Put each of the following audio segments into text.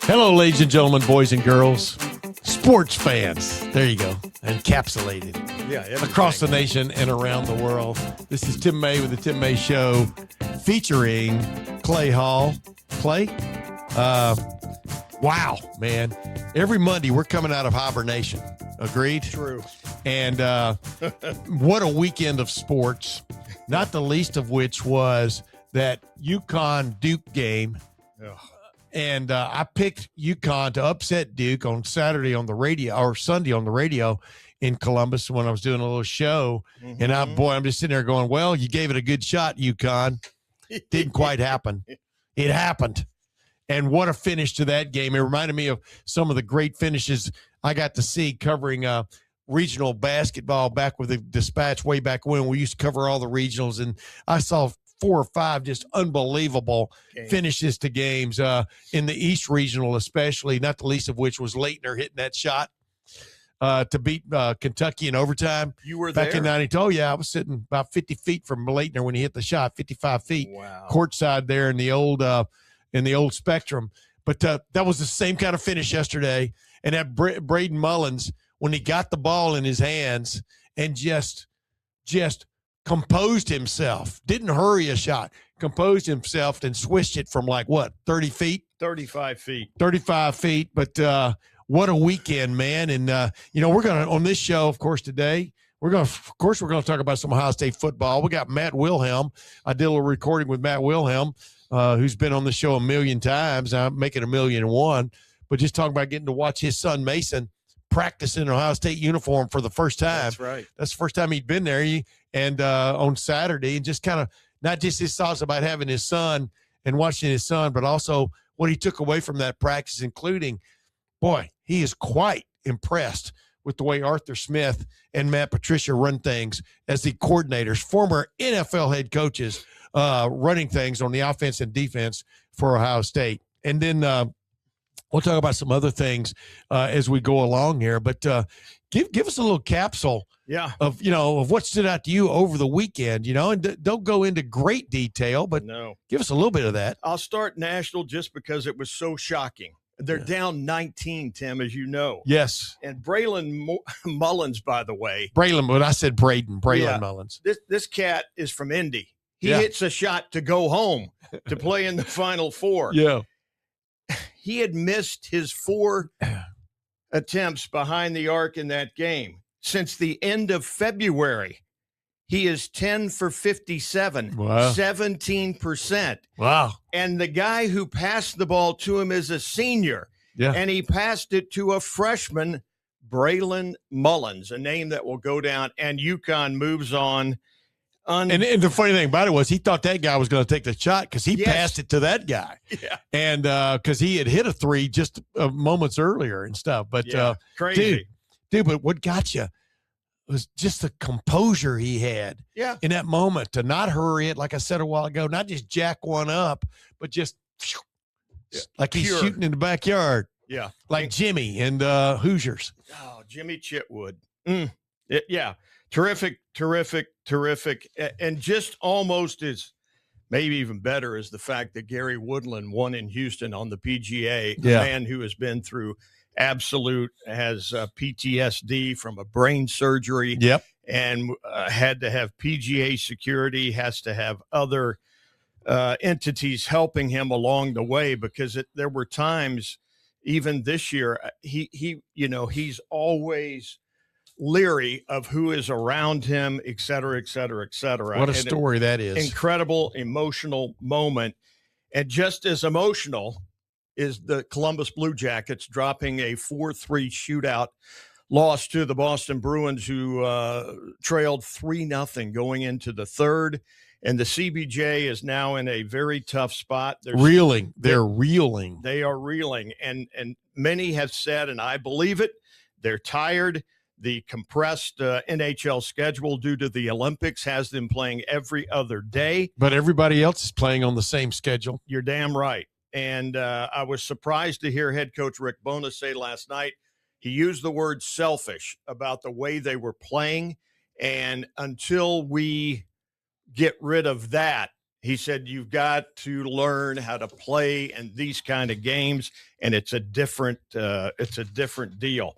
Hello, ladies and gentlemen, boys and girls, sports fans. There you go. Encapsulated. Yeah, across the nation and around the world. This is Tim May with the Tim May Show featuring Clay Hall. Clay? Wow, man. Every Monday we're coming out of hibernation. Agreed? True. And what a weekend of sports, not the least of which was that UConn-Duke game. Ugh. And I picked UConn to upset Duke on Saturday on the radio, or Sunday on the radio in Columbus when I was doing a little show. Mm-hmm. And I'm just sitting there going, well, you gave it a good shot, UConn. Didn't quite happen. It happened. And what a finish to that game. It reminded me of some of the great finishes I got to see covering regional basketball back with the Dispatch way back when. We used to cover all the regionals, and I saw 4 or 5 just unbelievable finishes to games in the East Regional, especially, not the least of which was Leitner hitting that shot to beat Kentucky in overtime. You were back there? in 92. Oh, yeah, I was sitting about 50 feet from Leitner when he hit the shot, 55 feet. Wow. Courtside there in the old Spectrum. But that was the same kind of finish yesterday. And that Braden Mullins, when he got the ball in his hands and just composed himself, didn't hurry a shot, composed himself and swished it from 30 feet? 35 feet. 35 feet. But what a weekend, man. And, we're going to, on this show, of course, today, we're going to talk about some Ohio State football. We got Matt Wilhelm. I did a little recording with Matt Wilhelm, who's been on the show a million times. I'm making 1,000,001, but just talking about getting to watch his son Mason practice in an Ohio State uniform for the first time. That's right. That's the first time he'd been there. On Saturday, and just kind of not just his thoughts about having his son and watching his son, but also what he took away from that practice, including, boy, he is quite impressed with the way Arthur Smith and Matt Patricia run things as the coordinators, former NFL head coaches, running things on the offense and defense for Ohio State. And then we'll talk about some other things as we go along here, but give us a little capsule of what stood out to you over the weekend, and don't go into great detail, but give us a little bit of that. I'll start national just because it was so shocking. They're down 19, Tim, as you know. Yes. And Braylon Mullins, by the way. Braylon, but I said Braden Mullins. This cat is from Indy. He hits a shot to go home to play in the Final Four. Yeah. He had missed his 4 attempts behind the arc in that game. Since the end of February, he is 10 for 57, 17%. Wow. And the guy who passed the ball to him is a senior. Yeah. And he passed it to a freshman, Braylon Mullins, a name that will go down, and UConn moves on. And the funny thing about it was he thought that guy was going to take the shot because he passed it to that guy. Yeah. And because he had hit a 3 just moments earlier and stuff. But crazy. Dude, but what got you was just the composure he had in that moment to not hurry it, like I said a while ago, not just jack one up, but just like he's shooting in the backyard. Yeah. Like Jimmy and Hoosiers. Oh, Jimmy Chitwood. Terrific. And just almost as maybe even better is the fact that Gary Woodland won in Houston on the PGA, a man who has been through has PTSD from a brain surgery and had to have PGA security, has to have other entities helping him along the way, because there were times even this year, he's always leery of who is around him, et cetera, et cetera, et cetera. What a story that is. Incredible, emotional moment. And just as emotional is the Columbus Blue Jackets dropping a 4-3 shootout loss to the Boston Bruins, who trailed 3-0 going into the third. And the CBJ is now in a very tough spot. They're reeling. They are reeling. And many have said, and I believe it, they're tired. The compressed NHL schedule due to the Olympics has them playing every other day. But everybody else is playing on the same schedule. You're damn right. And I was surprised to hear head coach Rick Bona say last night, he used the word selfish about the way they were playing. And until we get rid of that, He said, you've got to learn how to play in these kind of games, and it's a different deal.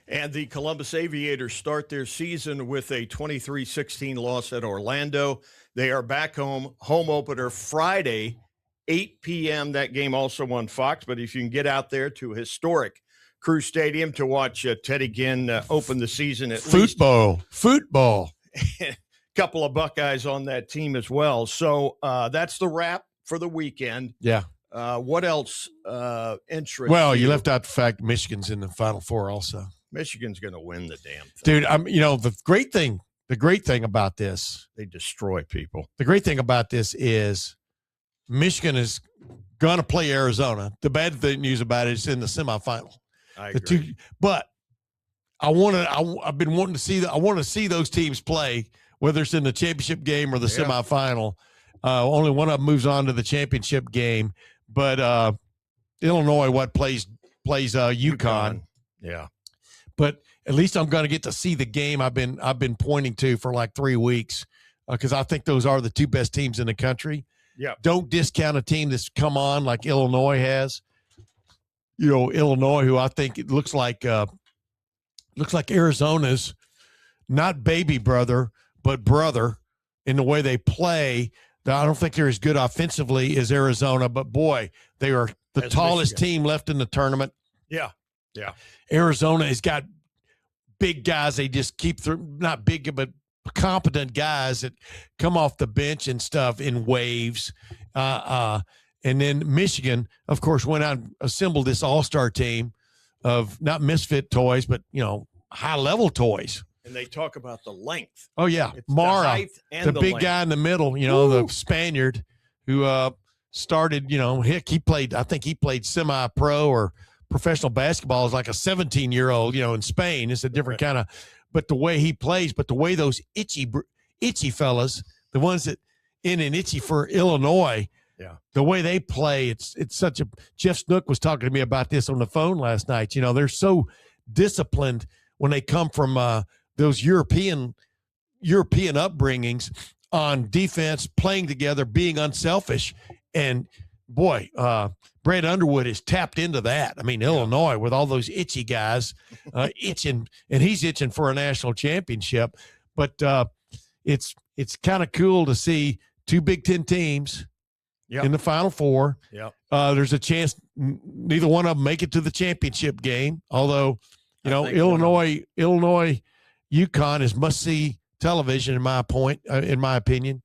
And the Columbus Aviators start their season with a 23-16 loss at Orlando. They are back home opener Friday, 8 p.m. That game also on Fox, but if you can get out there to historic Crew Stadium to watch Teddy Ginn open the season at football. Couple of Buckeyes on that team as well. So that's the wrap for the weekend. Yeah. What else interesting? Well, you left out the fact Michigan's in the Final Four also. Michigan's going to win the damn thing. Dude, the great thing about this, they destroy people. The great thing about this is Michigan is going to play Arizona. The bad news about it is in the semifinal. I agree. But I've been wanting to see I want to see those teams play, whether it's in the championship game or the semifinal. Only one of them moves on to the championship game, but Illinois plays UConn. Yeah. But at least I'm going to get to see the game I've been pointing to for like 3 weeks because I think those are the two best teams in the country. Yeah. Don't discount a team that's come on like Illinois has. Illinois, who I think it looks like Arizona's not baby brother, but brother in the way they play. I don't think they're as good offensively as Arizona, but boy, they are the tallest team left in the tournament. Yeah. Yeah. Arizona has got big guys. They just keep not big, but competent guys that come off the bench and stuff in waves. And then Michigan, of course, went out and assembled this all-star team of not misfit toys, but, high-level toys. And they talk about the length. Oh, yeah. It's Mara, the big length. guy in the middle, the Spaniard who started, he played semi-pro or professional basketball as like a 17-year-old, in Spain. It's a different kind of – but the way he plays, but the way those itchy fellas, the ones that in and itchy for Illinois – yeah, the way they play, it's such a – Jeff Snook was talking to me about this on the phone last night. They're so disciplined when they come from those European upbringings on defense, playing together, being unselfish. And, boy, Brad Underwood has tapped into that. I mean, Illinois with all those itchy guys itching, and he's itching for a national championship. But it's kind of cool to see two Big Ten teams – in the Final Four. Yep. There's a chance neither one of them make it to the championship game, although, Illinois, UConn is must-see television in my opinion.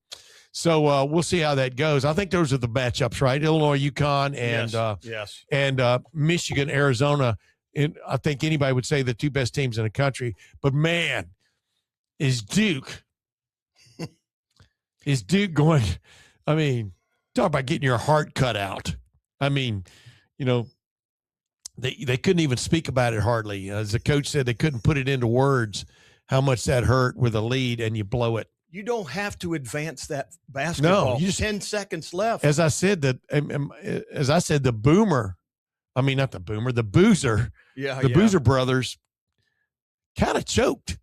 So we'll see how that goes. I think those are the matchups, right? Illinois, UConn, and yes. And Michigan, Arizona. And I think anybody would say the two best teams in the country. But, man, is Duke going – I mean – talk about getting your heart cut out. I mean, they couldn't even speak about it hardly. As the coach said, they couldn't put it into words how much that hurt with a lead and you blow it. You don't have to advance that basketball. No, you just 10 seconds left. As I said, the Boozer. Yeah, the Boozer brothers kind of choked.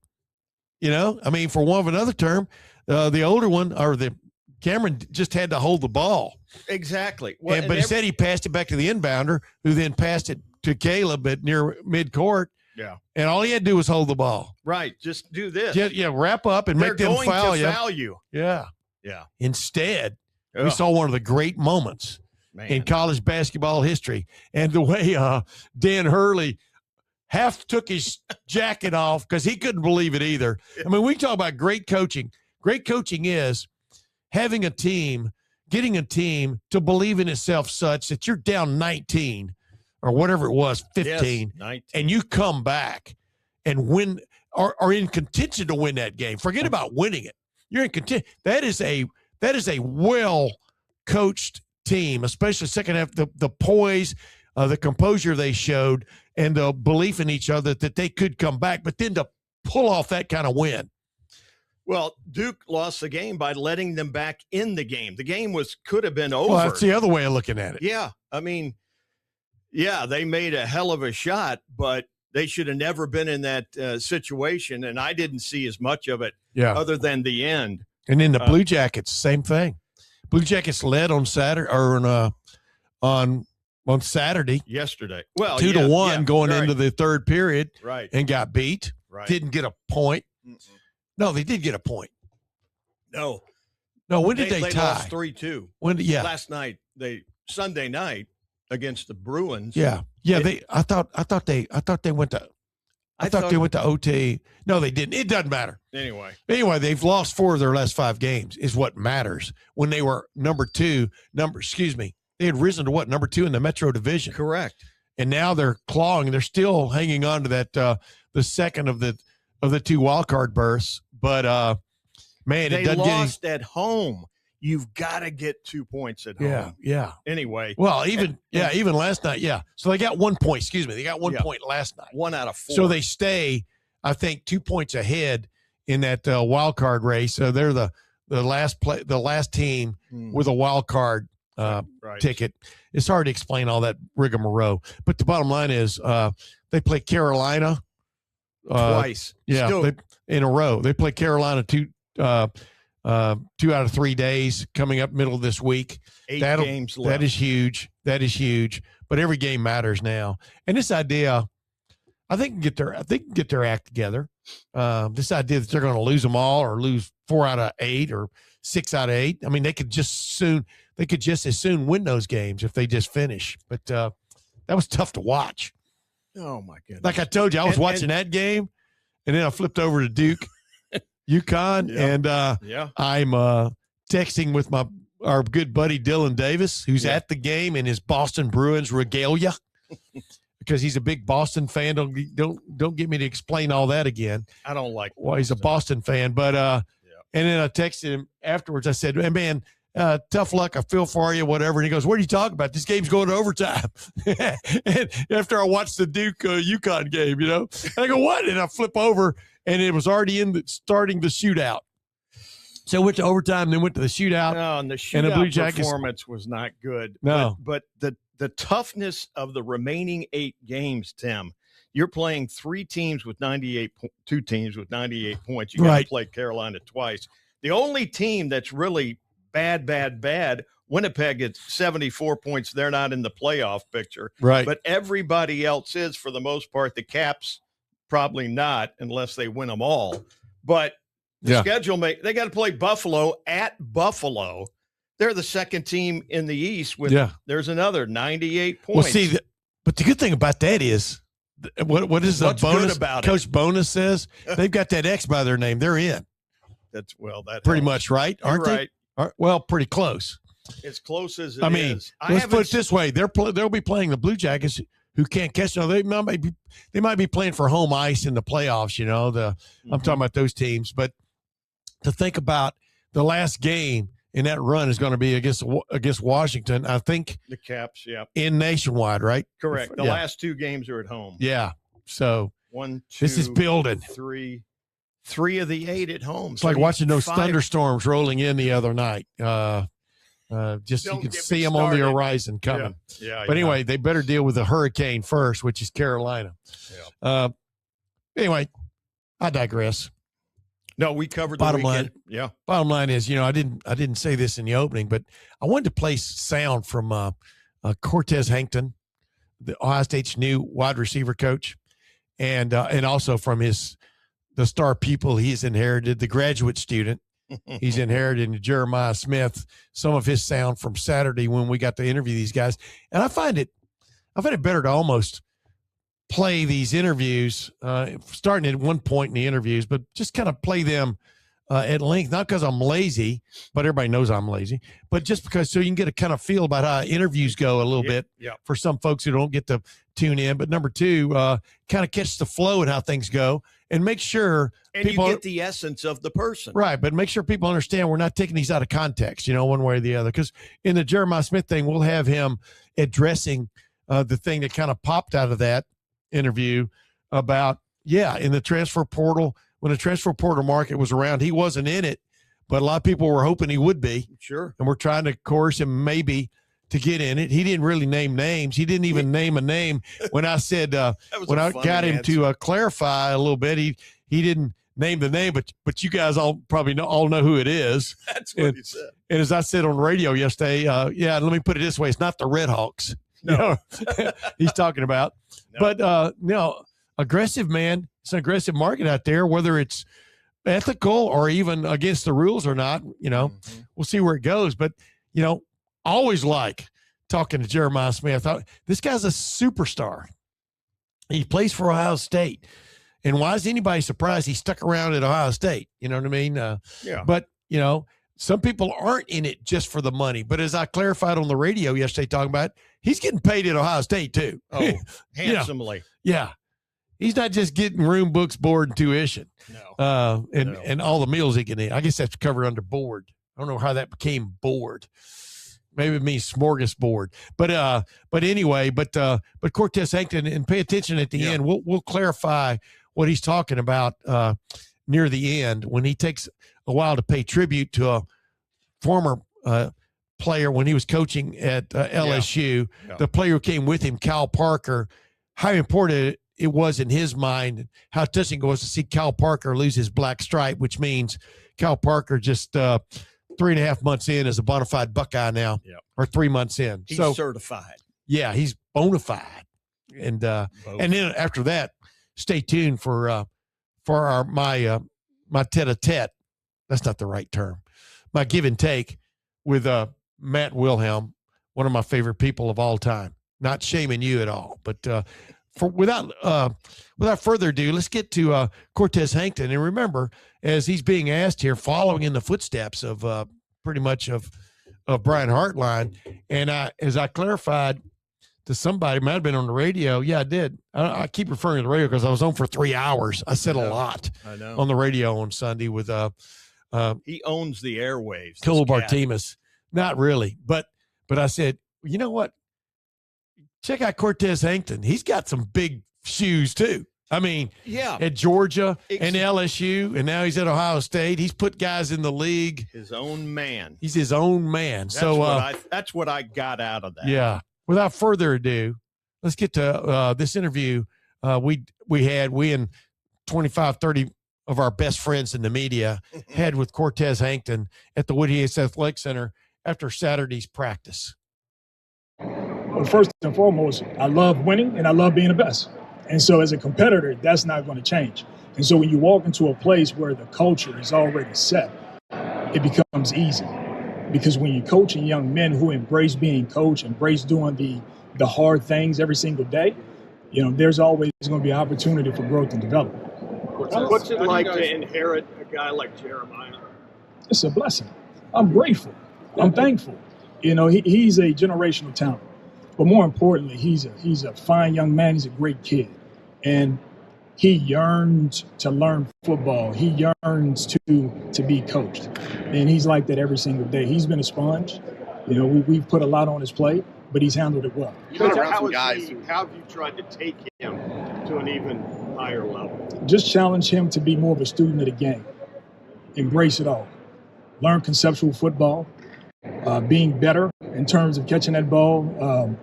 I mean, for one of another term, the older one or the Cameron just had to hold the ball. Exactly. Well, but he said he passed it back to the inbounder, who then passed it to Caleb at near midcourt. Yeah. And all he had to do was hold the ball. Right. Just do this. Wrap up and make them foul you. Foul you. Yeah. Yeah. Instead, we saw one of the great moments in college basketball history. And the way Dan Hurley half took his jacket off because he couldn't believe it either. I mean, we talk about great coaching. Great coaching is having a team, getting a team to believe in itself such that you're down 19 or whatever it was, 15, and you come back and win or are in contention to win that game. Forget about winning it. You're in contention. That is a well-coached team, especially second half, the poise, the composure they showed, and the belief in each other that they could come back, but then to pull off that kind of win. Well, Duke lost the game by letting them back in the game. The game could have been over. Well, that's the other way of looking at it. Yeah. I mean, yeah, they made a hell of a shot, but they should have never been in that situation. And I didn't see as much of it other than the end And then the Blue Jackets, same thing. Blue Jackets led on Saturday or on Saturday. Yesterday. Well, 2-1 going into the third period. Right. And got beat. Right. Didn't get a point. No, they did get a point. No, when did they tie? They lost 3-2. Last night, Sunday night against the Bruins. Yeah. I thought they went to OT. No, they didn't. It doesn't matter. Anyway, they've lost 4 of their last 5 games is what matters. When they were number 2, they had risen to number 2 in the Metro Division. Correct. And now they're clawing. They're still hanging on to that the second of the 2 wild card berths. But man, they lost at home. You've got to get 2 points at home. Yeah. Anyway. Well, even last night, yeah. So they got 1 point, They got 1 point last night. 1 out of 4. So they stay, I think, 2 points ahead in that wild card race. So they're the last team with a wild card ticket. It's hard to explain all that rigmarole. But the bottom line is they play Carolina twice. In a row. They play Carolina 2 out of 3 days coming up middle of this week. 8 games left. That is huge. But every game matters now. And this idea, I think can get their act together. This idea that they're going to lose them all or lose 4 out of 8 or 6 out of 8. I mean, they could just as soon win those games if they just finish. But that was tough to watch. Oh my goodness! Like I told you, I was watching that game, and then I flipped over to Duke. UConn, and I'm texting with our good buddy Dylan Davis, who's at the game in his Boston Bruins regalia, because he's a big Boston fan. Don't get me to explain all that again. I don't like. Well, he's a Boston fan, but and then I texted him afterwards. I said, "Man, tough luck. I feel for you, whatever." And he goes, "What are you talking about? This game's going to overtime." And after I watched the Duke UConn game, and I go, "What?" And I flip over. And it was already starting the shootout. So went to overtime, then went to the shootout. No, and the shootout performance was not good. No. But the toughness of the remaining 8 games, Tim, you're playing 2 teams with 98 points. You got to play Carolina twice. The only team that's really bad, Winnipeg at 74 points. They're not in the playoff picture. Right. But everybody else is, for the most part. The Caps probably not, unless they win them all. But the schedule they got to play Buffalo at Buffalo. They're the second team in the East with there's another 98 points. Well, see, but the good thing about that is what is the What's bonus? Good about Coach Bonus says they've got that X by their name. They're in. That pretty helps. much right, aren't they? Well, pretty close. As close as it is. Let's put it this way: they'll be playing the Blue Jackets, who can't catch. No, they might be playing for home ice in the playoffs. I'm talking about those teams. But to think about the last game in that run is going to be against Washington. I think the Caps, in Nationwide, right? Correct. The last 2 games are at home. Yeah. So 1, 2, this is building. 3 of the 8 at home. It's like watching those thunderstorms rolling in the other night. Just you can see them on the horizon coming. But anyway, they better deal with the hurricane first, which is Carolina. Anyway, I digress. No, we covered bottom the weekend. line. Bottom line is, I didn't say this in the opening, but I wanted to play sound from Cortez Hankton, the Ohio State's new wide receiver coach, and also from the star pupil he's inherited, the graduate student. He's inherited Jeremiah Smith, some of his sound from Saturday when we got to interview these guys. And I find it better to almost play these interviews, starting at one point in the interviews, but just kind of play them at length, not because I'm lazy, but everybody knows I'm lazy, but just because so you can get a kind of feel about how interviews go a little bit for some folks who don't get to tune in. But number 2, kind of catch the flow and how things go and make sure people get the essence of the person. Right. But make sure people understand we're not taking these out of context, one way or the other. Because in the Jeremiah Smith thing, we'll have him addressing the thing that kind of popped out of that interview about, in the transfer portal, when the transfer portal market was around, he wasn't in it, but a lot of people were hoping he would be. Sure. And we're trying to coerce him maybe to get in it. He didn't really name names. He didn't even name a name. When I said, when I got him to clarify a little bit, he didn't name the name, but you guys all probably all know who it is. That's what he said. And as I said on the radio yesterday, let me put it this way: it's not the Red Hawks. No, he's talking about. No. But aggressive, man. It's an aggressive market out there, whether it's ethical or even against the rules or not. We'll see where it goes. But always like talking to Jeremiah Smith. I thought this guy's a superstar. He plays for Ohio State. And why is anybody surprised he stuck around at Ohio State? You know what I mean? Yeah. But, some people aren't in it just for the money. But as I clarified on the radio yesterday talking about, he's getting paid at Ohio State too. Oh, handsomely. Yeah. He's not just getting room, books, board, and tuition. No. And all the meals he can eat. I guess that's covered under board. I don't know how that became board. Maybe it means smorgasbord. But anyway, but Cortez Hankton, and pay attention at the end. We'll clarify what he's talking about near the end when he takes a while to pay tribute to a former player when he was coaching at LSU. Yeah. The player who came with him, Cal Parker, how important it was in his mind, how touching it was to see Cal Parker lose his black stripe, which means Cal Parker just 3.5 months in as a bona fide Buckeye now, or 3 months in. He's certified. Yeah, he's bona fide. And then after that, stay tuned for my tete-a-tete. That's not the right term. My give and take with Matt Wilhelm, one of my favorite people of all time. Not shaming you at all, but without further ado, let's get to Cortez Hankton. And remember, as he's being asked here, following in the footsteps of pretty much of Brian Hartline, and as I clarified to somebody, might have been on the radio. Yeah, I did. I keep referring to the radio because I was on for 3 hours. I said a lot on the radio on Sunday with he owns the airwaves. Kilo Bartimas. Not really, but I said, you know what? Check out Cortez Hankton. He's got some big shoes too. I mean, at Georgia and LSU, and now he's at Ohio State. He's put guys in the league. His own man. He's his own man. That's what I got out of that. Yeah. Without further ado, let's get to this interview we and 25, 30 of our best friends in the media had with Cortez Hankton at the Woody Hayes Athletic Center after Saturday's practice. Well, first and foremost, I love winning and I love being the best. And so as a competitor, that's not going to change. And so when you walk into a place where the culture is already set, it becomes easy. Because when you're coaching young men who embrace being coached, embrace doing the hard things every single day, there's always going to be opportunity for growth and development. What's it like to inherit a guy like Jeremiah? It's a blessing. I'm grateful. I'm thankful. He's a generational talent. But more importantly, he's a fine young man. He's a great kid. And he yearns to learn football. He yearns to be coached. And he's like that every single day. He's been a sponge. We've put a lot on his plate, but he's handled it well. How have you tried to take him to an even higher level? Just challenge him to be more of a student of the game. Embrace it all. Learn conceptual football. Being better in terms of catching that ball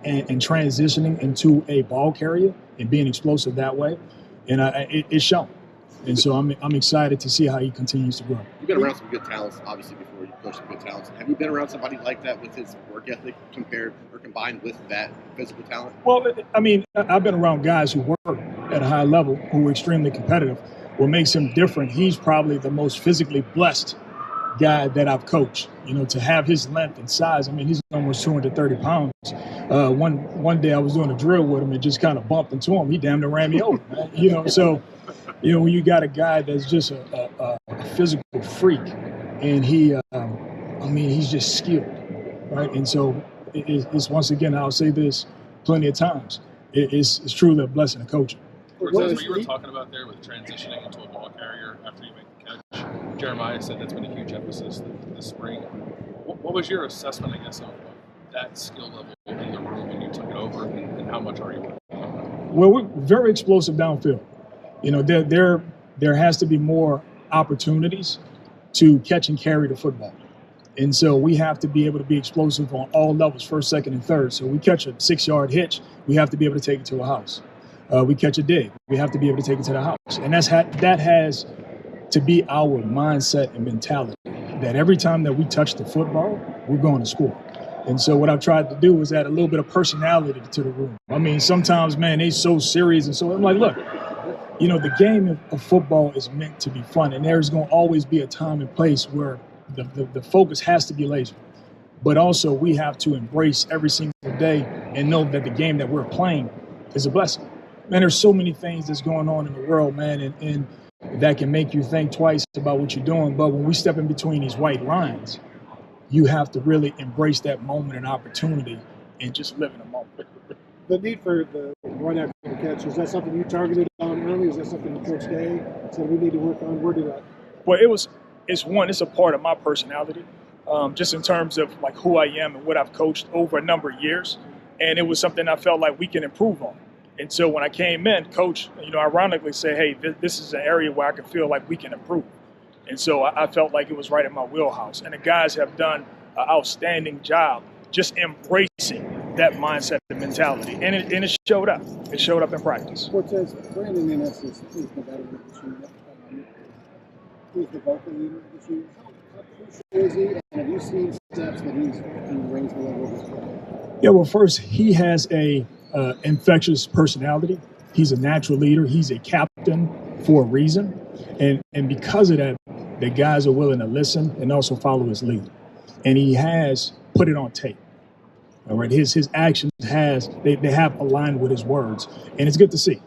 and transitioning into a ball carrier and being explosive that way. And it's shown. And so I'm excited to see how he continues to grow. You've been around some good talents, obviously, before you coached some good talents. Have you been around somebody like that with his work ethic compared or combined with that physical talent? Well, I've been around guys who work at a high level, who are extremely competitive. What makes him different, he's probably the most physically blessed guy that I've coached. To have his length and size. He's almost 230 pounds. One day I was doing a drill with him and just kind of bumped into him. He damn near ran me over, man. So, when you got a guy that's just a physical freak and he's just skilled, right? And so it's once again, I'll say this plenty of times, it's truly a blessing to coach him. What you were talking about there with transitioning into a ball carrier after you make the catch, Jeremiah said that's been a huge emphasis this spring. What was your assessment, I guess, of that skill level in the room when you took it over, and how much are you working on that? Well, we're very explosive downfield. There has to be more opportunities to catch and carry the football. And so we have to be able to be explosive on all levels, first, second, and third. So we catch a 6-yard hitch, we have to be able to take it to a house. We catch a dig, we have to be able to take it to the house. And that has to be our mindset and mentality that every time that we touch the football, we're going to score. And so what I've tried to do is add a little bit of personality to the room. I mean, sometimes, man, they're so serious. And so I'm like, look, you know, the game of football is meant to be fun. And there's going to always be a time and place where the focus has to be laser. But also we have to embrace every single day and know that the game that we're playing is a blessing. Man, there's so many things that's going on in the world, man, and that can make you think twice about what you're doing. But when we step in between these white lines, you have to really embrace that moment and opportunity and just live in the moment. The need for the run after the catch, is that something you targeted on early? Is that something Coach Day said we need to work on? Where did that? Well, it's a part of my personality, just in terms of like who I am and what I've coached over a number of years. And it was something I felt like we can improve on. And so when I came in, Coach, you know, ironically said, hey, this is an area where I can feel like we can improve. And so I felt like it was right in my wheelhouse. And the guys have done an outstanding job just embracing that mindset and mentality. And it showed up. It showed up in practice. Cortez, Brandon, in essence, is the veteran of this unit. He's the vocal leader of this unit. How crucial is he? And have you seen steps that he's raised the level of his play? Yeah, well, first, he has a infectious personality. He's a natural leader. He's a captain for a reason. And because of that, the guys are willing to listen and also follow his lead. And he has put it on tape. All right, his actions they have aligned with his words. And it's good to see.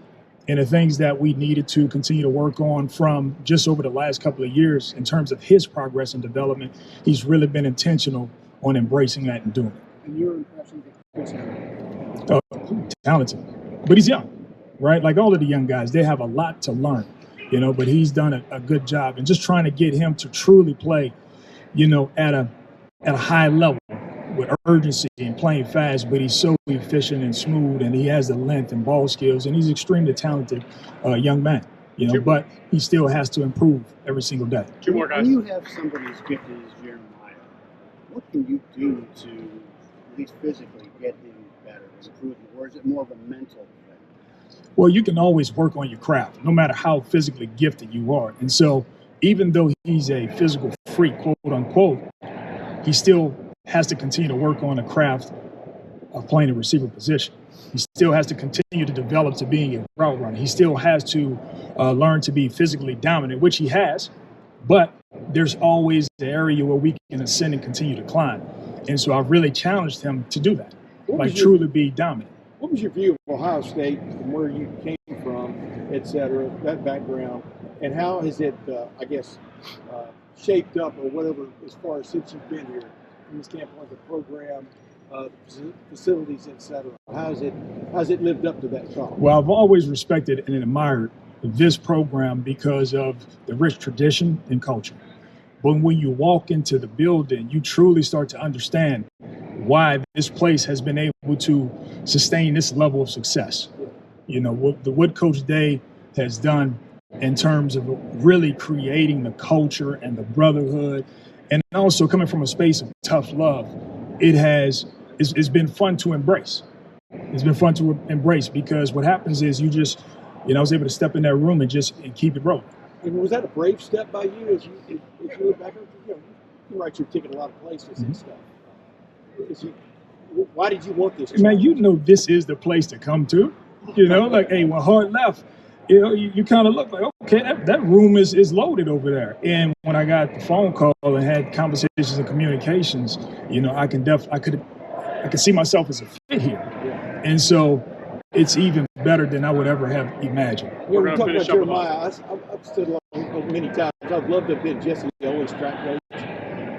And the things that we needed to continue to work on from just over the last couple of years in terms of his progress and development, he's really been intentional on embracing that and doing it. And your impression of Cortez Hankton? Talented, but he's young, right? Like all of the young guys, they have a lot to learn, you know, but he's done a good job and just trying to get him to truly play, you know, at a high level with urgency and playing fast, but he's so efficient and smooth and he has the length and ball skills and he's extremely talented young man, you know, but he still has to improve every single day. Two more guys. When you have somebody as gifted as Jeremiah, what can you do to at least physically get him better, improve him, or is it more of a mental thing? Well, you can always work on your craft, no matter how physically gifted you are. And so even though he's a physical freak, quote unquote, he still has to continue to work on the craft of playing the receiver position. He still has to continue to develop to being a route runner. He still has to learn to be physically dominant, which he has, but there's always the area where we can ascend and continue to climb. And so I've really challenged him to do that, like truly be dominant. What was your view of Ohio State from where you came from, et cetera, that background, and how has it, shaped up or whatever as far as since you've been here from the standpoint of the program, the facilities, et cetera? How's it lived up to that call? Well, I've always respected and admired this program because of the rich tradition and culture. But when you walk into the building, you truly start to understand why this place has been able to sustain this level of success. You know, what Coach Day has done in terms of really creating the culture and the brotherhood, and also coming from a space of tough love, it's been fun to embrace. It's been fun to embrace because what happens is I was able to step in that room and keep it rolling. And was that a brave step by you as you look back? You write your ticket a lot of places and stuff. Why did you want this? Man, you know this is the place to come to. You know, like, hey, when Hart left, you know, you kind of look like, okay, that room is loaded over there. And when I got the phone call and had conversations and communications, you know, I could see myself as a fit here. Yeah. And so it's even better than I would ever have imagined. We're going to finish up Jeremiah. I've stood along many times. I'd love to have been Jesse Owens' track coach.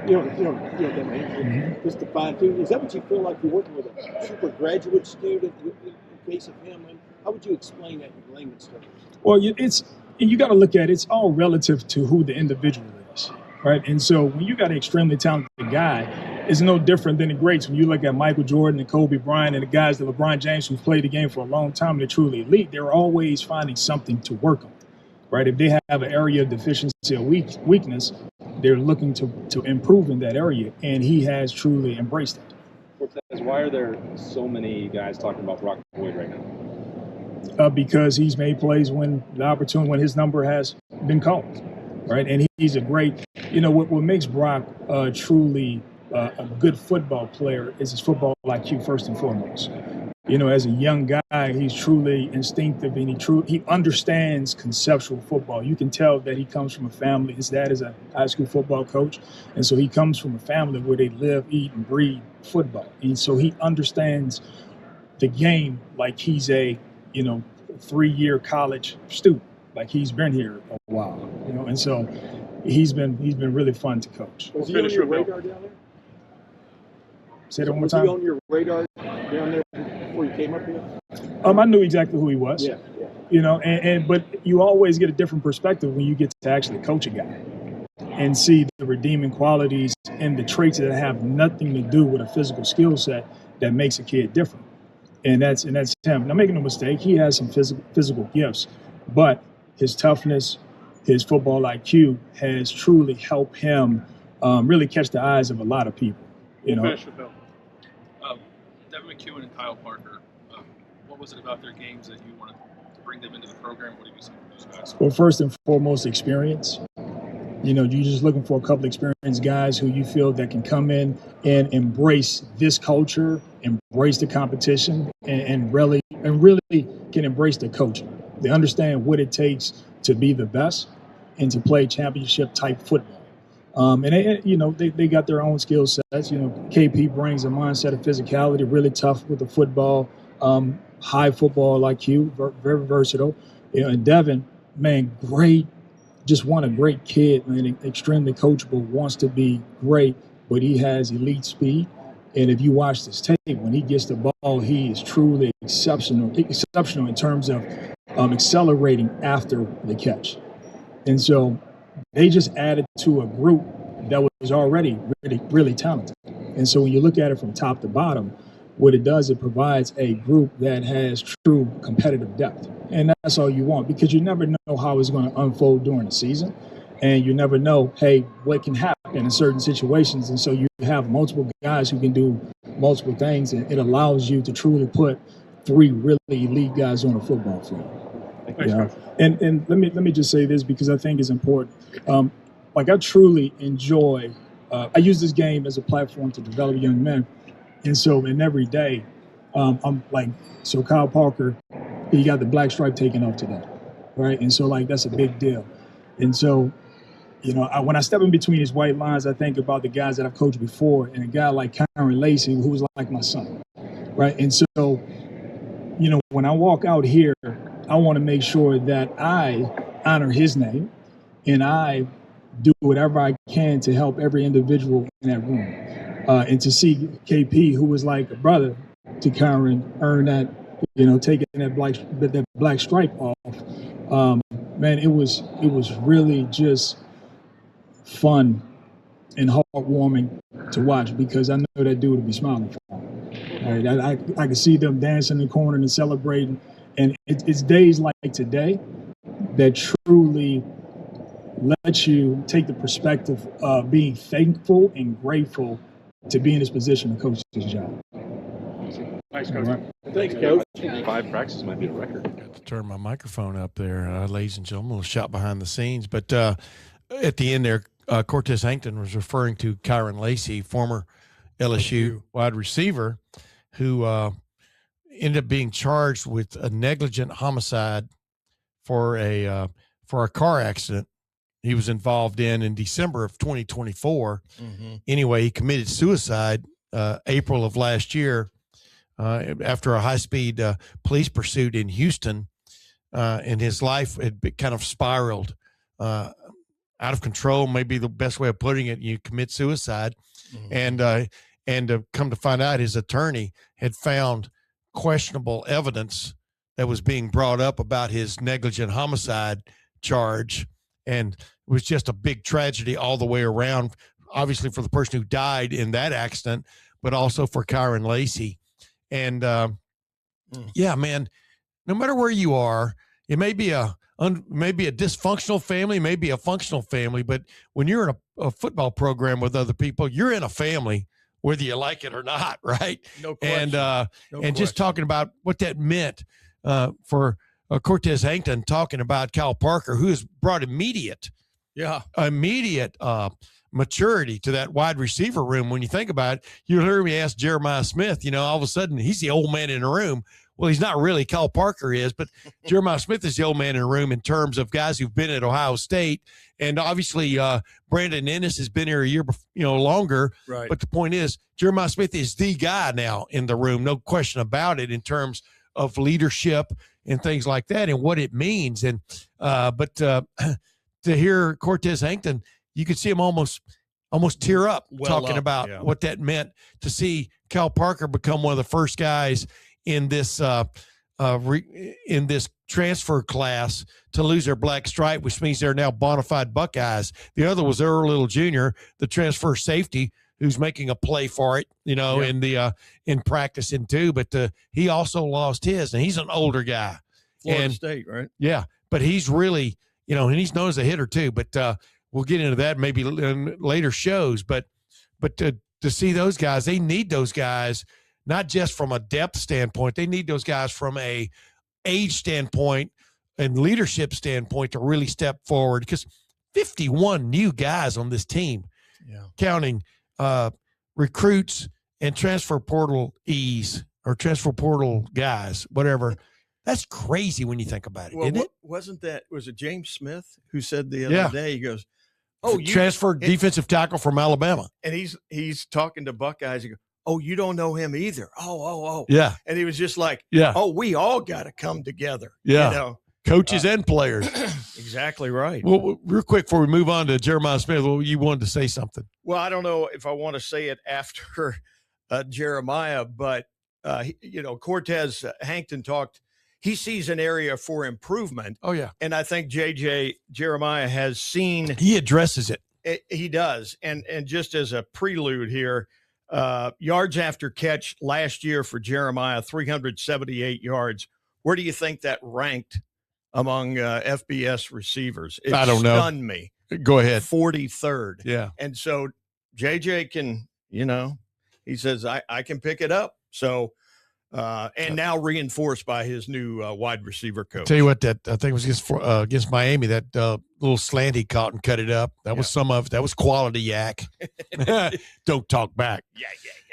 You know that man. Mm-hmm. Just to fine tune. Is that what you feel like you're working with a super graduate student in case of him? And how would you explain that in layman's terms? Well, you got to look at it's all relative to who the individual is, right? And so when you got an extremely talented guy, it's no different than the greats. When you look at Michael Jordan and Kobe Bryant and the guys that LeBron James who've played the game for a long time and they're truly elite, they're always finding something to work on, right? If they have an area of deficiency or weakness, they're looking to improve in that area, and he has truly embraced that. Cortez, why are there so many guys talking about Brock Boyd right now? Because he's made plays when his number has been called. right? And he's a great, what makes Brock truly a good football player is his football IQ first and foremost. As a young guy, he's truly instinctive and he understands conceptual football. You can tell that he comes from a family. His dad is a high school football coach. And so he comes from a family where they live, eat, and breathe football. And so he understands the game like he's a, 3-year college student. Like he's been here a while, and so he's been really fun to coach. Was he on your radar down there? Say that one more time. Was he on your radar down there before you came up here? I knew exactly who he was. Yeah. But you always get a different perspective when you get to actually coach a guy and see the redeeming qualities and the traits that have nothing to do with a physical skill set that makes a kid different. And that's him. Now, making no mistake, he has some physical gifts, but his toughness, his football IQ has truly helped him really catch the eyes of a lot of people. Finish with Bill. Devin McEwen and Kyle Parker. What was it about their games that you wanted to bring them into the program? What have you seen from those guys? Well, first and foremost, experience. You're just looking for a couple experienced guys who you feel that can come in and embrace this culture, embrace the competition, and really can embrace the coaching. They understand what it takes to be the best and to play championship type football. They got their own skill sets. KP brings a mindset of physicality, really tough with the football, high football IQ, very versatile. And Devin, man, great. Just a great kid, man, extremely coachable, wants to be great, but he has elite speed. And if you watch this tape, when he gets the ball, he is truly exceptional in terms of accelerating after the catch. And so they just added to a group that was already really, really talented. And so when you look at it from top to bottom, what it does, it provides a group that has true competitive depth. And that's all you want, because you never know how it's going to unfold during the season. And you never know, what can happen in certain situations. And so you have multiple guys who can do multiple things, and it allows you to truly put 3 really elite guys on a football field. And let me just say this, because I think it's important. I truly enjoy, I use this game as a platform to develop young men. And so, every day, I'm like, so Kyle Parker, he got the black stripe taken off today, right? And so, that's a big deal. And so, when I step in between his white lines, I think about the guys that I've coached before, and a guy like Kyron Lacey, who was like my son, right? And so, when I walk out here, I want to make sure that I honor his name, and I do whatever I can to help every individual in that room. And to see KP, who was like a brother to Kyron, earn that, taking that black stripe off, man, it was really just fun and heartwarming to watch, because I know that dude would be smiling for him. Right? I could see them dancing in the corner and celebrating. And it's days like today that truly let you take the perspective of being thankful and grateful to be in this position to coach this job. Thanks, Coach. Right. Thanks, Coach. 5 practices might be a record. Got to turn my microphone up there, ladies and gentlemen. A little shot behind the scenes. But at the end there, Cortez Hankton was referring to Kyron Lacey, former LSU wide receiver, who ended up being charged with a negligent homicide for a car accident he was involved in December of 2024. Anyway, he committed suicide April of last year after a high-speed police pursuit in Houston, and his life had kind of spiraled out of control, maybe the best way of putting it. You commit suicide, and come to find out, his attorney had found questionable evidence that was being brought up about his negligent homicide charge, and it was just a big tragedy all the way around, obviously for the person who died in that accident, but also for Kyron Lacey. And yeah, man, no matter where you are, it may be a dysfunctional family, maybe a functional family, but when you're in a football program with other people, you're in a family, whether you like it or not, right? No question. And just talking about what that meant for Cortez Hankton, talking about Kyle Parker, who has brought immediate immediate maturity to that wide receiver room. When you think about it, you hear me ask Jeremiah Smith, all of a sudden he's the old man in the room. Well, he's not really. Kyle Parker is, but Jeremiah Smith is the old man in the room in terms of guys who've been at Ohio State. And obviously Brandon Ennis has been here a year, longer. Right. But the point is Jeremiah Smith is the guy now in the room. No question about it in terms of leadership and things like that and what it means. And but to hear Cortez Hankton, you could see him almost tear up talking about what that meant to see Kyle Parker become one of the first guys in this transfer class to lose their black stripe, which means they're now bona fide Buckeyes. The other was Earl Little Jr., the transfer safety, who's making a play for it, in practicing too. But he also lost his, and he's an older guy. Florida State, right? Yeah, but he's really, and he's known as a hitter too. But we'll get into that maybe in later shows. But to see those guys, they need those guys. Not just from a depth standpoint, they need those guys from a age standpoint and leadership standpoint to really step forward, because 51 new guys on this team, counting recruits and transfer portal transfer portal guys, whatever. That's crazy when you think about it, isn't it? Was it James Smith who said the other day, he goes, transferred defensive tackle from Alabama. And he's talking to Buckeyes. He goes, oh, you don't know him either. Oh. Yeah. And he was just like, we all got to come together. Yeah. Coaches and players. Exactly right. Well, real quick before we move on to Jeremiah Smith, you wanted to say something. Well, I don't know if I want to say it after Jeremiah, but, Cortez Hankton talked. He sees an area for improvement. Oh, yeah. And I think Jeremiah has seen. He addresses it. He does. And just as a prelude here, yards after catch last year for Jeremiah, 378 yards. Where do you think that ranked among FBS receivers? I don't know. Stunned me. Go ahead. 43rd. Yeah. And so JJ can, he says, I can pick it up. So, and now reinforced by his new wide receiver coach. Tell you what, that I think it was against Miami, that little slant he caught and cut it up. That was that was quality yak. Don't talk back. Yeah.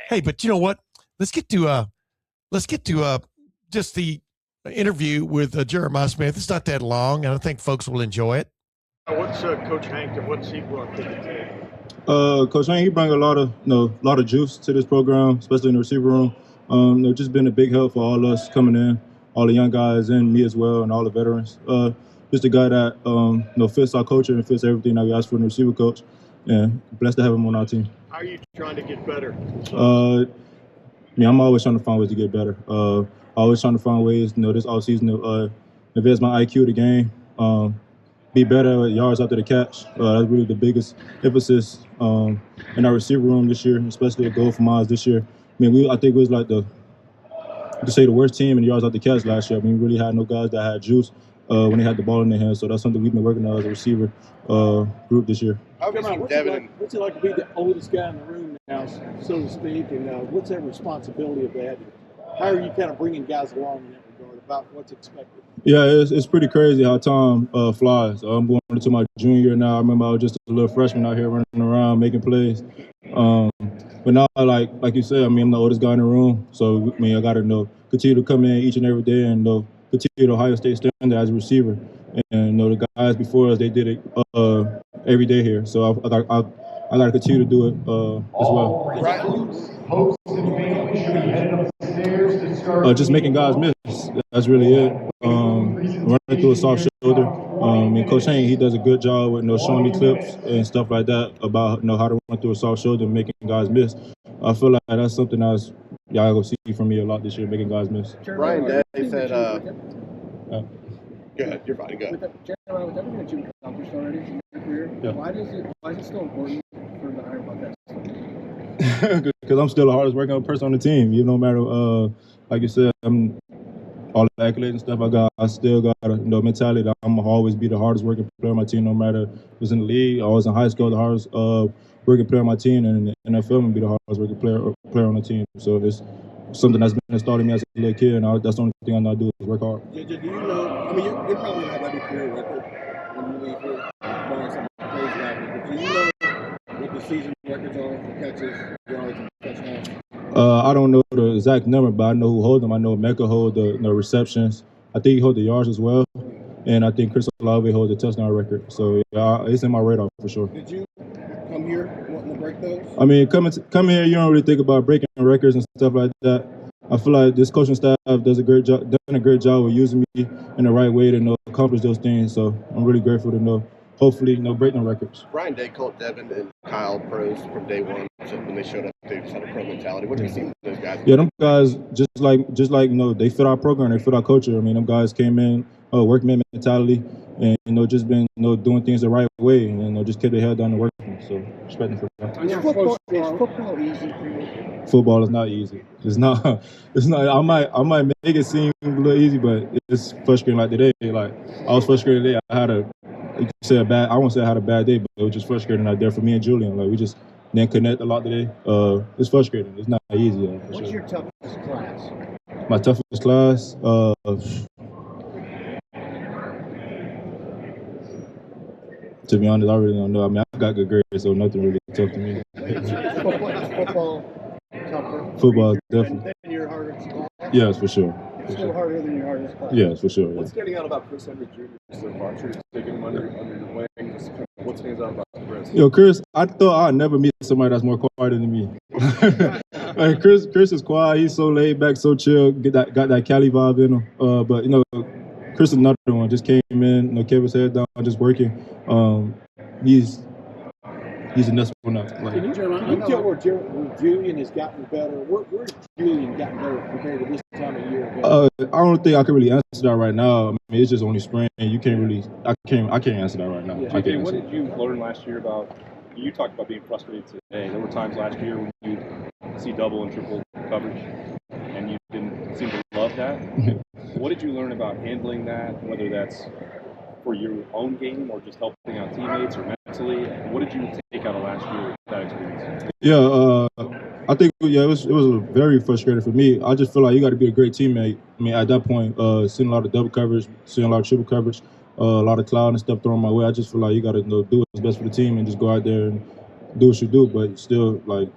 Hey, but you know what? Let's get to just the interview with Jeremiah Smith. It's not that long, and I think folks will enjoy it. What's Coach Hankton? What's he brought to the team? Coach Hankton, he brings a lot of juice to this program, especially in the receiver room. They've just been a big help for all of us coming in, all the young guys and me as well, and all the veterans. Just a guy that fits our culture and fits everything that we ask for in the receiver coach. And blessed to have him on our team. How are you trying to get better? I'm always trying to find ways to get better. Always trying to find ways, this offseason to advance my IQ to game, be better at yards after the catch. That's really the biggest emphasis in our receiver room this year, especially a goal from us this year. I think we was like the worst team in yards after the catch last year. We really had no guys that had juice when they had the ball in their hands. So that's something we've been working on as a receiver group this year. What's it like to be the oldest guy in the room now, so to speak, and what's that responsibility of that? How are you kind of bringing guys along in that regard about what's expected? Yeah, it's pretty crazy how time flies. I'm going into my junior year now. I remember I was just a little freshman out here running around making plays. But now, like you said, I'm the oldest guy in the room. So, I got to continue to come in each and every day and continue to Ohio State standard as a receiver. And the guys before us, they did it every day here. So I got to continue to do it as well. Just making guys miss. That's really it. Running through a soft shoulder. Coach Hankton, he does a good job with showing me clips and stuff like that about how to run through a soft shoulder and making guys miss. I feel like that's something y'all gonna see from me a lot this year, making guys miss. Brian Day said, go ahead, you're fine, go ahead. Jeremiah, with everything that you've accomplished already in your career, why is it still important for the Iron Buckeyes? Because I'm still the hardest working person on the team. No matter, like you said, I'm all the accolades and stuff I still got a mentality that I'm gonna always be the hardest working player on my team, no matter if it's in the league, I was in high school, the hardest working player on my team, and in the NFL, I'm gonna be the hardest working player on the team. So it's something that's been installed in me as a little kid, and that's the only thing I know how to do is work hard. Do you know? You're probably not ready for your record when you leave here. season records are for catches, yards, and touchdowns? I don't know the exact number, but I know who holds them. I know Mecca hold the receptions. I think he holds the yards as well. And I think Chris Olave holds the touchdown record. So, yeah, it's in my radar for sure. Did you come here wanting to break those? I mean, come here, you don't really think about breaking records and stuff like that. I feel like this coaching staff does a great job with using me in the right way to accomplish those things. So I'm really grateful to hopefully break them records. Brian Day called Devin and Kyle pros from day one. So when they showed up, they just had a pro mentality. What have you seen from those guys? Yeah, them guys just like they fit our program, they fit our culture. I mean, them guys came in workman mentality and just been doing things the right way and just kept their head down and working. So respect them for that. Is football easy for you? Football is not easy. It's not. It's not. I might make it seem a little easy, but it's frustrating. Like today, like I was frustrated today. I had I won't say I had a bad day, but it was just frustrating out there for me and Julian. Like we just didn't connect a lot today. It's frustrating. It's not easy. What's your toughest class? My toughest class. To be honest, I really don't know. I mean, I got good grades, so nothing really tough to me. Football tougher? Football, definitely. Than your hardest class? Yes, for sure. It's still harder than your hardest class? Yes, for sure. What's standing out about Chris Henry Jr. so far? Sure, taking him under your wing. What stands out about Chris? Chris, I thought I'd never meet somebody that's more quiet than me. Like Chris is quiet. He's so laid back, so chill. Got that Cali vibe in him. But Chris is another one. Just came in, kept his head down, just working. He's a nuts one up. Can you tell where Julian has gotten better? Where's Julian gotten better compared to this time of year ago? I don't think I can really answer that right now. I mean, it's just only spring. You can't really. I can't answer that right now. Yeah. JJ, what did you learn last year about? You talked about being frustrated today. There were times last year when you see double and triple coverage, and you didn't seem to love that. What did you learn about handling that? Whether that's for your own game or just helping out teammates or mentally? What did you take out of last year, that experience? Yeah, I think it was very frustrating for me. I just feel like you got to be a great teammate. I mean, at that point, seeing a lot of double coverage, seeing a lot of triple coverage, a lot of cloud and stuff thrown my way. I just feel like you got to do what's best for the team and just go out there and do what you do. But still, like,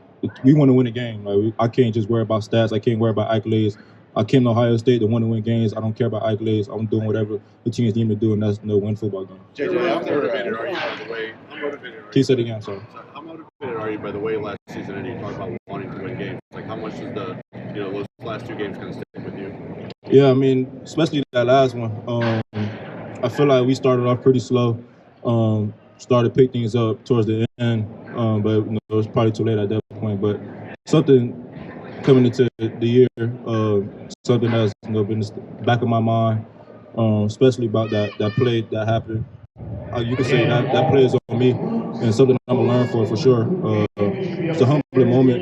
we want to win a game. Like, I can't just worry about stats. I can't worry about accolades. I came to Ohio State to want to win games. I don't care about accolades. I'm doing whatever the teams need me to do, and that's win football game. JJ, how motivated are you by the way? Can you say it again? Sorry. How motivated are you by the way last season? And you talk about wanting to win games. Like, how much does those last two games kind of stick with you? Yeah, I mean, especially that last one. I feel like we started off pretty slow. Started to pick things up towards the end, but it was probably too late at that point. But something coming into the year, something that's been in the back of my mind, especially about that play that happened. You can say that play is on me, and something I'm gonna learn for sure. It's a humbling moment,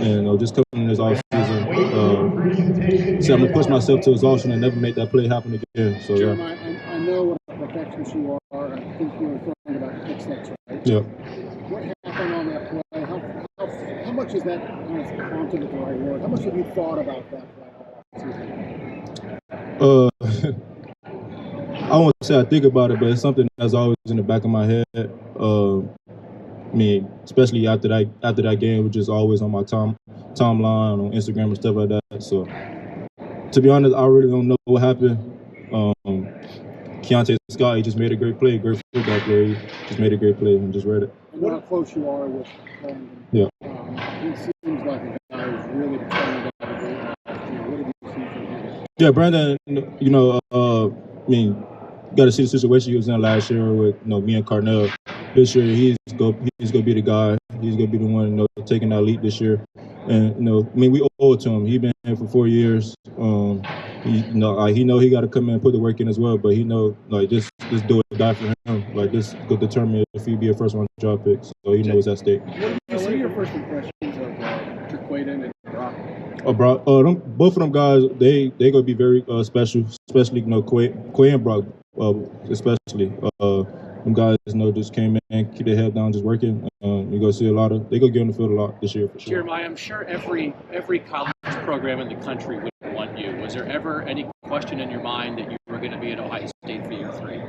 and just coming in this off season, so I'm gonna push myself to exhaustion and never make that play happen again. So Jeremiah, I know what a perfectionist you are. I think you were referring about the pick six, right? Yeah. What happened on that play? How much is that haunted at the right word? How much have you thought about that play? I won't say I think about it, but it's something that's always in the back of my head. I mean, especially after that game, which is always on my timeline on Instagram and stuff like that. So, to be honest, I really don't know what happened. Keontae Scott, he just made a great play, great football play. He just made a great play and just read it. I know how close you are with Brandon. Yeah. He seems like a guy who's really determined to have a great last year. What did you see from him? Yeah, Brandon, I mean, got to see the situation he was in last year with me and Carnell. This year, he's gonna be the guy. He's gonna be the one taking that leap this year. And I mean, we owe it to him. He's been here for 4 years. He know he got to come in and put the work in as well. But he know this do or die for him. Like this could determine if he be a first round draft pick. So he knows at stake. What are your first impressions of Jaquaden and Brock? Brock, both of them guys, they gonna be very special. Especially Quay and Brock, especially. Them guys, just came in, keep their head down, just working. You're gonna see they gonna get on the field a lot this year for sure. Jeremiah, I'm sure every college program in the country would want you. Was there ever any question in your mind that you were going to be at Ohio State for year 3?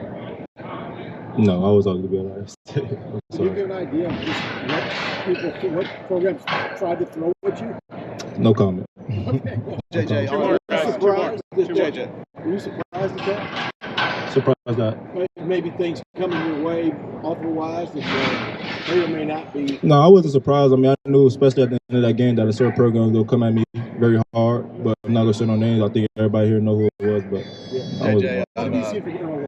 No, I was always going to be honest. Can you give an idea of just what programs tried to throw at you? No comment. Okay. JJ, Were you surprised at that? Surprised that. Maybe things coming your way offer-wise that may or may not be. No, I wasn't surprised. I mean, I knew, especially at the end of that game, that a certain program was going to come at me very hard. But I'm not going to say no names. I think everybody here knows who it was. But JJ, let me see if we can.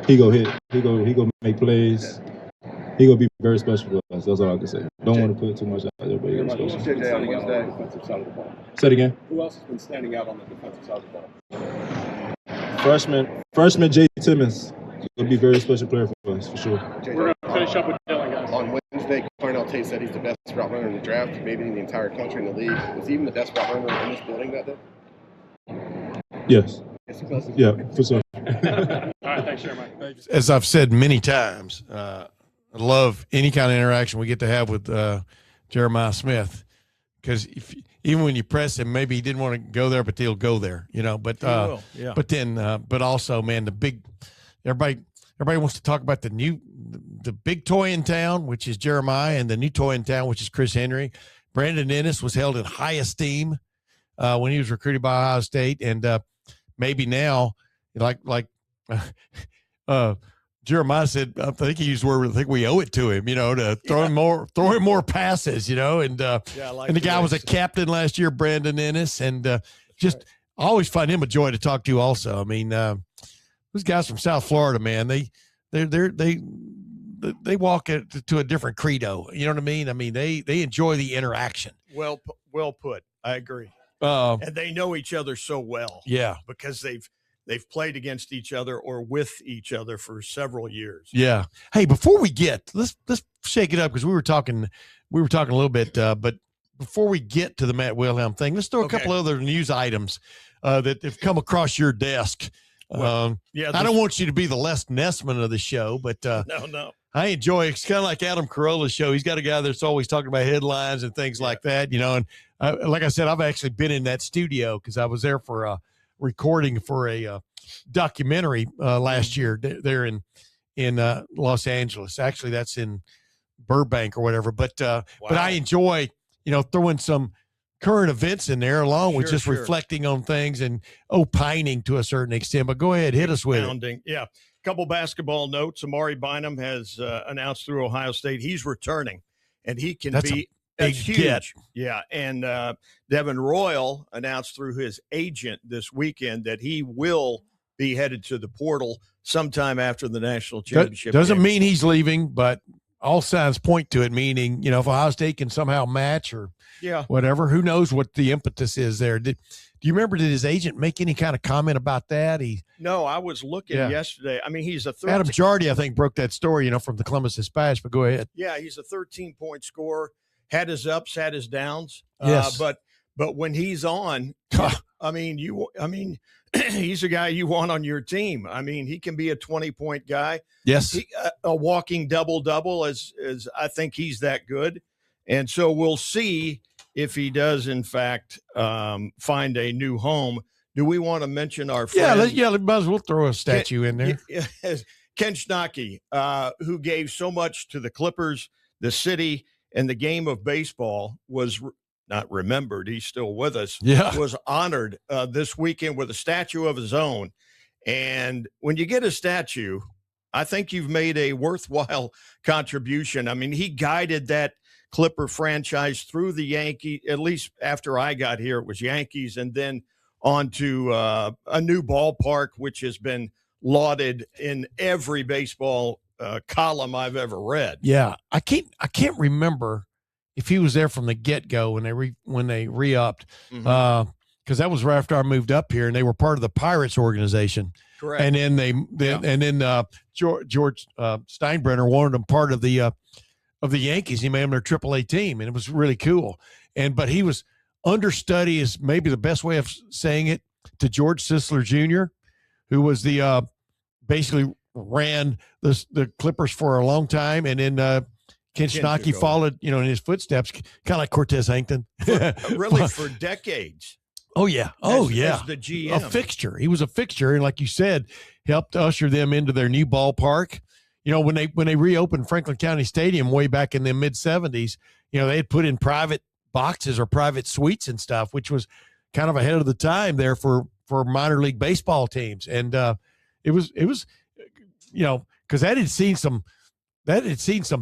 He go hit. He go make plays. He gonna be very special for us. That's all I can say. Don't want to put too much out there, but he's special. JJ on Wednesday, defensive side of the ball. Say it again. Who else has been standing out on the defensive side of the ball? Freshman J. Timmons. He'll be a very special player for us, for sure. We're going to finish up with Dylan, guys. On Wednesday, Carnell Tate said he's the best route runner in the draft, maybe in the entire country in the league. Was he even the best route runner in this building that day? Yes. Yeah, for sure. All right, thanks, Jeremiah. As I've said many times, I love any kind of interaction we get to have with Jeremiah Smith, because even when you press him, maybe he didn't want to go there, but he'll go there, you know. But yeah. but also, man, everybody wants to talk about the big toy in town, which is Jeremiah, and the new toy in town, which is Chris Henry. Brandon Ennis was held in high esteem when he was recruited by Ohio State, and maybe now, like Jeremiah said, I think he used the word, I think we owe it to him, you know, to throw him more passes, you know, and and the guy was a captain last year, Brandon Ennis, and I always find him a joy to talk to also. I mean, those guys from South Florida, man, they walk to a different credo. You know what I mean? I mean, they enjoy the interaction. Well put. I agree. And they know each other so well. Yeah. Because they've played against each other or with each other for several years. Yeah. Hey, before we get, let's shake it up, because we were talking a little bit, but before we get to the Matt Wilhelm thing, let's throw a couple other news items that have come across your desk. I don't want you to be the Les Nessman of the show, but no. I enjoy it. It's kind of like Adam Carolla's show. He's got a guy that's always talking about headlines and things like that, you know. And like I said, I've actually been in that studio because I was there for recording for a documentary last year there in Los Angeles. Actually, that's in Burbank or whatever. But I enjoy, you know, throwing some current events in there along with just reflecting on things and opining to a certain extent. But go ahead, hit us with it. Yeah. Couple basketball notes. Amari Bynum has announced through Ohio State he's returning, and he can that's huge. Get. Yeah, and Devin Royal announced through his agent this weekend that he will be headed to the portal sometime after the national championship. Doesn't mean he's leaving, but all signs point to it, meaning, you know, if Ohio State can somehow match or whatever, who knows what the impetus is there. Do you remember, did his agent make any kind of comment about that? No, I was looking yesterday. I mean, he's a 13. Adam Jardy, I think, broke that story, you know, from the Columbus Dispatch, but go ahead. Yeah, he's a 13-point scorer, had his ups, had his downs. Yes. But when he's on, I mean, he's a guy you want on your team. I mean, he can be a 20-point guy. Yes. A walking double-double, as I think he's that good. And so we'll see if he does, in fact, find a new home. Do we want to mention our friend? Yeah, might as well throw a statue in there. Ken Schnocky, who gave so much to the Clippers, the city, and the game of baseball, was not remembered. He's still with us. Yeah. Was honored this weekend with a statue of his own. And when you get a statue, I think you've made a worthwhile contribution. I mean, he guided that Clipper franchise through the Yankees, at least after I got here, it was Yankees, and then on to a new ballpark, which has been lauded in every baseball column I've ever read. Yeah, I can't remember if he was there from the get-go when they re-upped, because that was right after I moved up here, and they were part of the Pirates organization. Correct. And then George Steinbrenner wanted him part of the Yankees. He made him their AAA team, and it was really cool. But he was understudy, is maybe the best way of saying it, to George Sisler Jr., who was the basically ran the Clippers for a long time, and then Ken Schnocky followed, in his footsteps, kind of like Cortez Hankton. Really, for decades. Oh yeah. Oh yeah. As the GM. A fixture. He was a fixture. And like you said, helped usher them into their new ballpark. You know, when they reopened Franklin County Stadium way back in the mid-'70s, you know, they had put in private boxes or private suites and stuff, which was kind of ahead of the time there for minor league baseball teams. And it was, you know, because that had seen some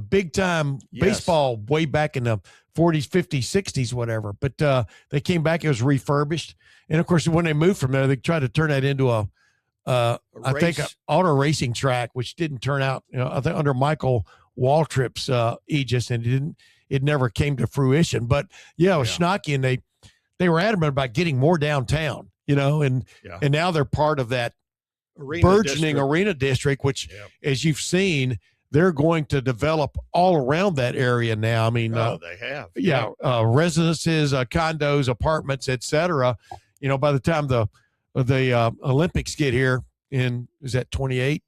big time baseball way back in the 40s, 50s, 60s, whatever. But they came back, it was refurbished. And of course, when they moved from there, they tried to turn that into an auto racing track, which didn't turn out, you know, I think under Michael Waltrip's aegis, and it never came to fruition. But with Schnocky, and they were adamant about getting more downtown, you know, and now they're part of that burgeoning arena district, which as you've seen, they're going to develop all around that area now. I mean, they have. Residences, condos, apartments, etc. You know, by the time the Olympics get here is that 28?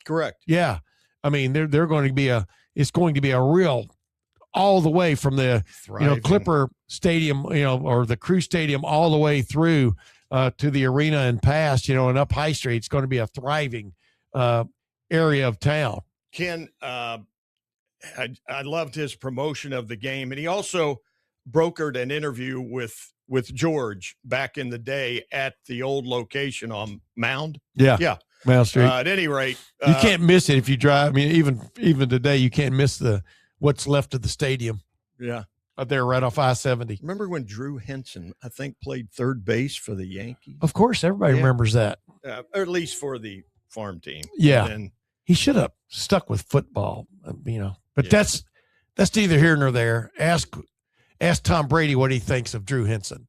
Correct. Yeah. I mean, they're going to be it's going to be a real, all the way from the Clipper Stadium, you know, or the Crew Stadium all the way through to the arena and past, you know, and up High Street. It's going to be a thriving area of town. Ken, I loved his promotion of the game, and he also brokered an interview with George back in the day at the old location on Mound. Yeah. Mound Street. At any rate, you can't miss it if you drive. I mean, even today, you can't miss what's left of the stadium. Yeah. Out there right off I-70. Remember when Drew Henson, I think, played third base for the Yankees? Of course, everybody remembers that. Or at least for the farm team. Yeah. And he should have stuck with football, you know. But that's neither here nor there. Ask Tom Brady what he thinks of Drew Henson.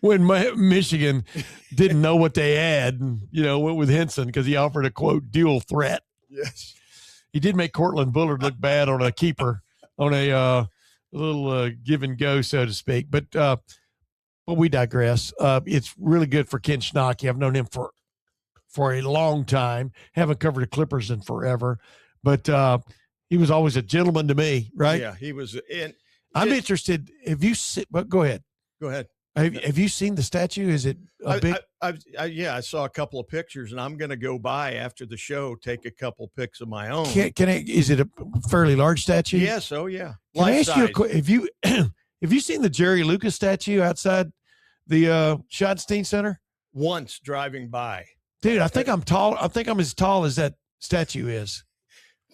When Michigan didn't know what they had, and, you know, went with Henson because he offered a, quote, dual threat. Yes. He did make Cortland Bullard look bad on a keeper, on a little give and go, so to speak. But we digress. It's really good for Ken Schnocky. I've known him for a long time. Haven't covered the Clippers in forever, but he was always a gentleman to me, right? Yeah, he was. I'm interested. Have you seen? But go ahead. Go ahead. Have you seen the statue? Is it big? I saw a couple of pictures, and I'm going to go by after the show, take a couple pics of my own. Is it a fairly large statue? Yes. Oh, yeah. Can I ask you have you seen the Jerry Lucas statue outside the Schottenstein Center? Once driving by. Dude, I think I'm tall. I think I'm as tall as that statue is.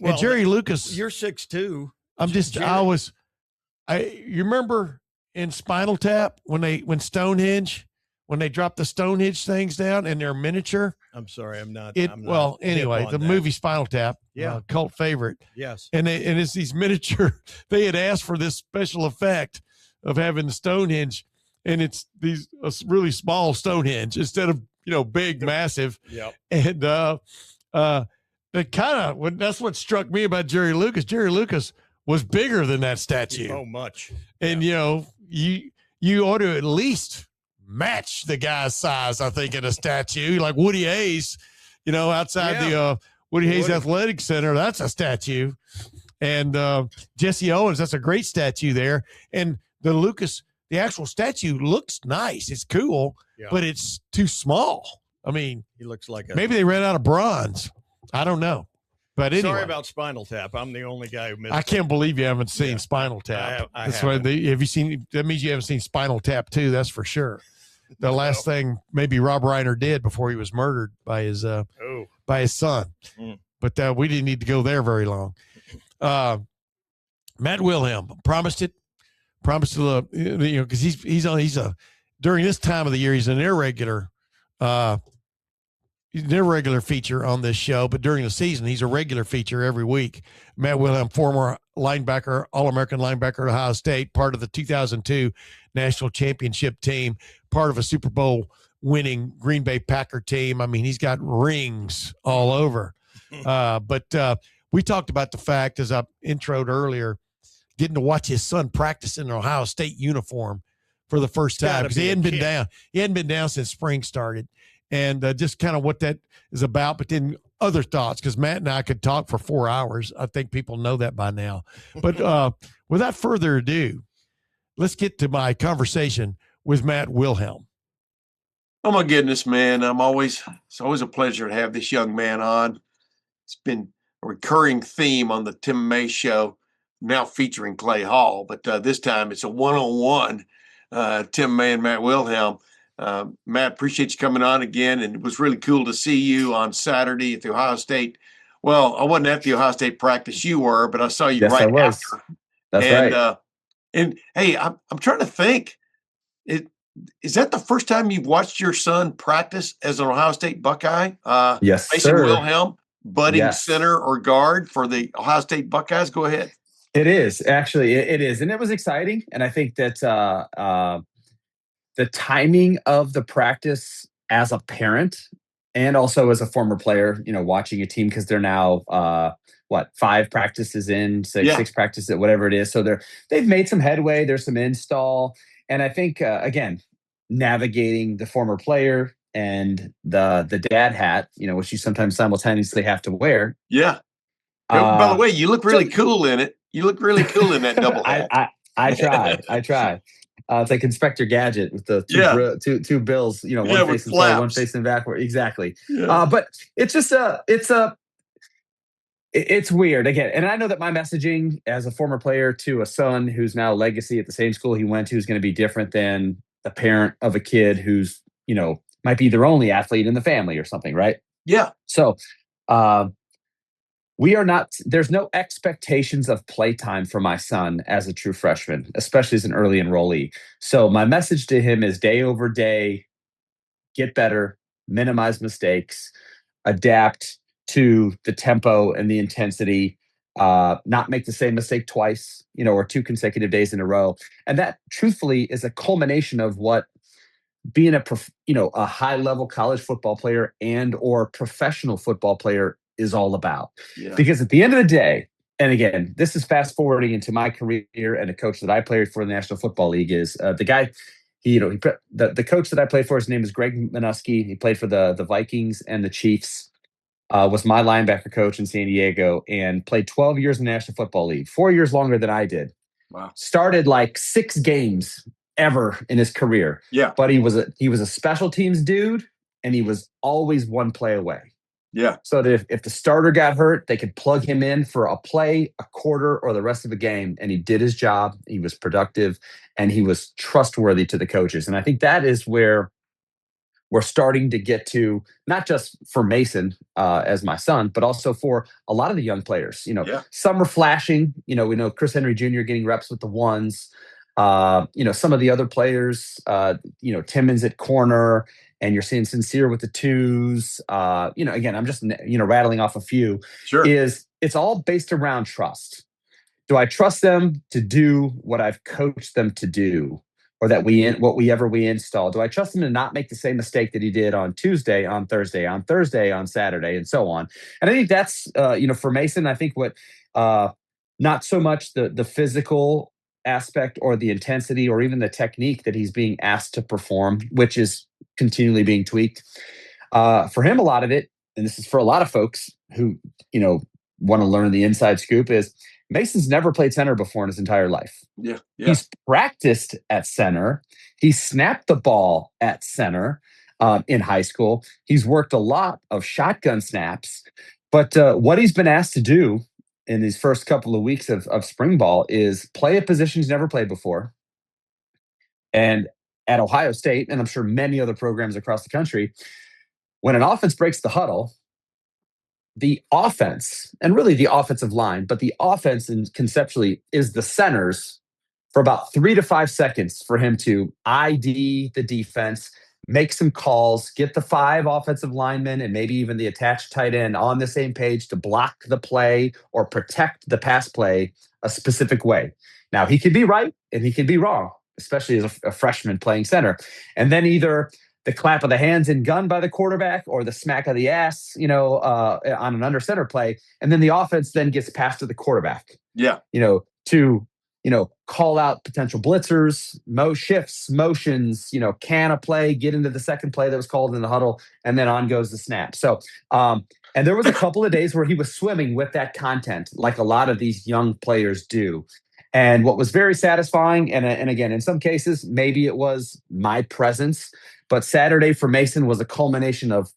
Well, and Jerry Lucas. You're 6'2". You remember in Spinal Tap when they dropped the Stonehenge things down and they're miniature? I'm sorry, I'm not. Anyway, the movie Spinal Tap, cult favorite. Yes. And it's these miniature, they had asked for this special effect of having the Stonehenge, and it's these really small Stonehenge instead of, you know, big, massive. Yeah. And that's what struck me about Jerry Lucas. Jerry Lucas was bigger than that statue. So much. And, you know, you ought to at least match the guy's size, I think, in a statue. Like Woody Hayes, you know, outside the Woody Hayes Athletic Center, that's a statue. And Jesse Owens, that's a great statue there. And the actual statue looks nice. It's cool, but it's too small. I mean, he looks like maybe they ran out of bronze. I don't know. But anyway. Sorry about Spinal Tap. I'm the only guy who missed I can't believe you haven't seen Spinal Tap. That's why have you seen? That means you haven't seen Spinal Tap 2. That's for sure. The last thing maybe Rob Reiner did before he was murdered by his son. But we didn't need to go there very long. Matt Wilhelm promised to because he's during this time of the year he's an irregular feature on this show, but during the season he's a regular feature every week. Matt Wilhelm, former linebacker, All-American linebacker at Ohio State, part of the 2002 national championship team, part of a Super Bowl winning Green Bay Packer team. I mean, he's got rings all over. But we talked about the fact, as I introed earlier, getting to watch his son practice in an Ohio State uniform for the first time, because he hadn't been down. He hadn't been down since spring started. And just kind of what that is about, but then other thoughts, because Matt and I could talk for 4 hours. I think people know that by now. But without further ado, let's get to my conversation with Matt Wilhelm. Oh my goodness, man. It's always a pleasure to have this young man on. It's been a recurring theme on the Tim May show, now featuring Clay Hall, but this time it's a one-on-one, Tim May and Matt Wilhelm. Matt, appreciate you coming on again, and it was really cool to see you on Saturday at the Ohio State. Well, I wasn't at the Ohio State practice you were, but I saw you right after. That's right. And hey, I'm trying to think. Is that the first time you've watched your son practice as an Ohio State Buckeye? Yes, Mason sir. Wilhelm, budding center or guard for the Ohio State Buckeyes. Go ahead. It is. Actually, it is. And it was exciting. And I think that the timing of the practice as a parent and also as a former player, watching a team, because they're now, 5 practices in, six practices, whatever it is. So they've made some headway. There's some install. And I think, again, navigating the former player and the dad hat, which you sometimes simultaneously have to wear. Yeah. By the way, you look really cool in it. You look really cool in that double hat. I try. It's like Inspector Gadget with the two bills, one facing forward, one facing backward. Exactly. Yeah. But it's just it's weird again. And I know that my messaging as a former player to a son who's now legacy at the same school he went to is going to be different than the parent of a kid who's, might be their only athlete in the family or something. Right. Yeah. So, there's no expectations of playtime for my son as a true freshman, especially as an early enrollee. So my message to him is day over day, get better, minimize mistakes, adapt to the tempo and the intensity, not make the same mistake twice, or 2 consecutive days in a row. And that truthfully is a culmination of what being a high level college football player and or professional football player is all about. Yeah. Because at the end of the day, and again, this is fast forwarding into my career and a coach that I played for in the National Football League is the guy, the coach that I played for, his name is Greg Minuski. He played for the Vikings and the Chiefs, was my linebacker coach in San Diego and played 12 years in the National Football League, 4 years longer than I did. Wow. Started like 6 games ever in his career. Yeah. But he was a special teams dude, and he was always one play away. Yeah. So that if the starter got hurt, they could plug him in for a play, a quarter, or the rest of the game. And he did his job. He was productive, and he was trustworthy to the coaches. And I think that is where we're starting to get to, not just for Mason as my son, but also for a lot of the young players. Some are flashing. We know Chris Henry Jr. getting reps with the ones. Some of the other players, Timmons at corner, and you're seeing Sincere with the 2s. Again, I'm just, rattling off a few. Sure. It's all based around trust. Do I trust them to do what I've coached them to do, or that we install? Do I trust him to not make the same mistake that he did on Tuesday, on Thursday, on Saturday, and so on? And I think that's, for Mason, I think what, not so much the physical aspect or the intensity or even the technique that he's being asked to perform, which is continually being tweaked. For him, a lot of it, and this is for a lot of folks who, want to learn the inside scoop, is Mason's never played center before in his entire life. Yeah. He's practiced at center. He snapped the ball at center in high school. He's worked a lot of shotgun snaps. But what he's been asked to do in these first couple of weeks of spring ball is play a position he's never played before. And at Ohio State, and I'm sure many other programs across the country, when an offense breaks the huddle, the offense, and really the offensive line, but the offense and conceptually is the centers for about 3 to 5 seconds for him to ID the defense, make some calls, get the 5 offensive linemen and maybe even the attached tight end on the same page to block the play or protect the pass play a specific way. Now, he can be right and he can be wrong, especially as a freshman playing center. And then either the clap of the hands and gun by the quarterback or the smack of the ass, on an under center play. And then the offense then gets passed to the quarterback. Yeah. To call out potential blitzers, shifts, motions, can a play, get into the second play that was called in the huddle, and then on goes the snap. So, and there was a couple of days where he was swimming with that content, like a lot of these young players do. And what was very satisfying, and again, in some cases, maybe it was my presence, but Saturday for Mason was a culmination of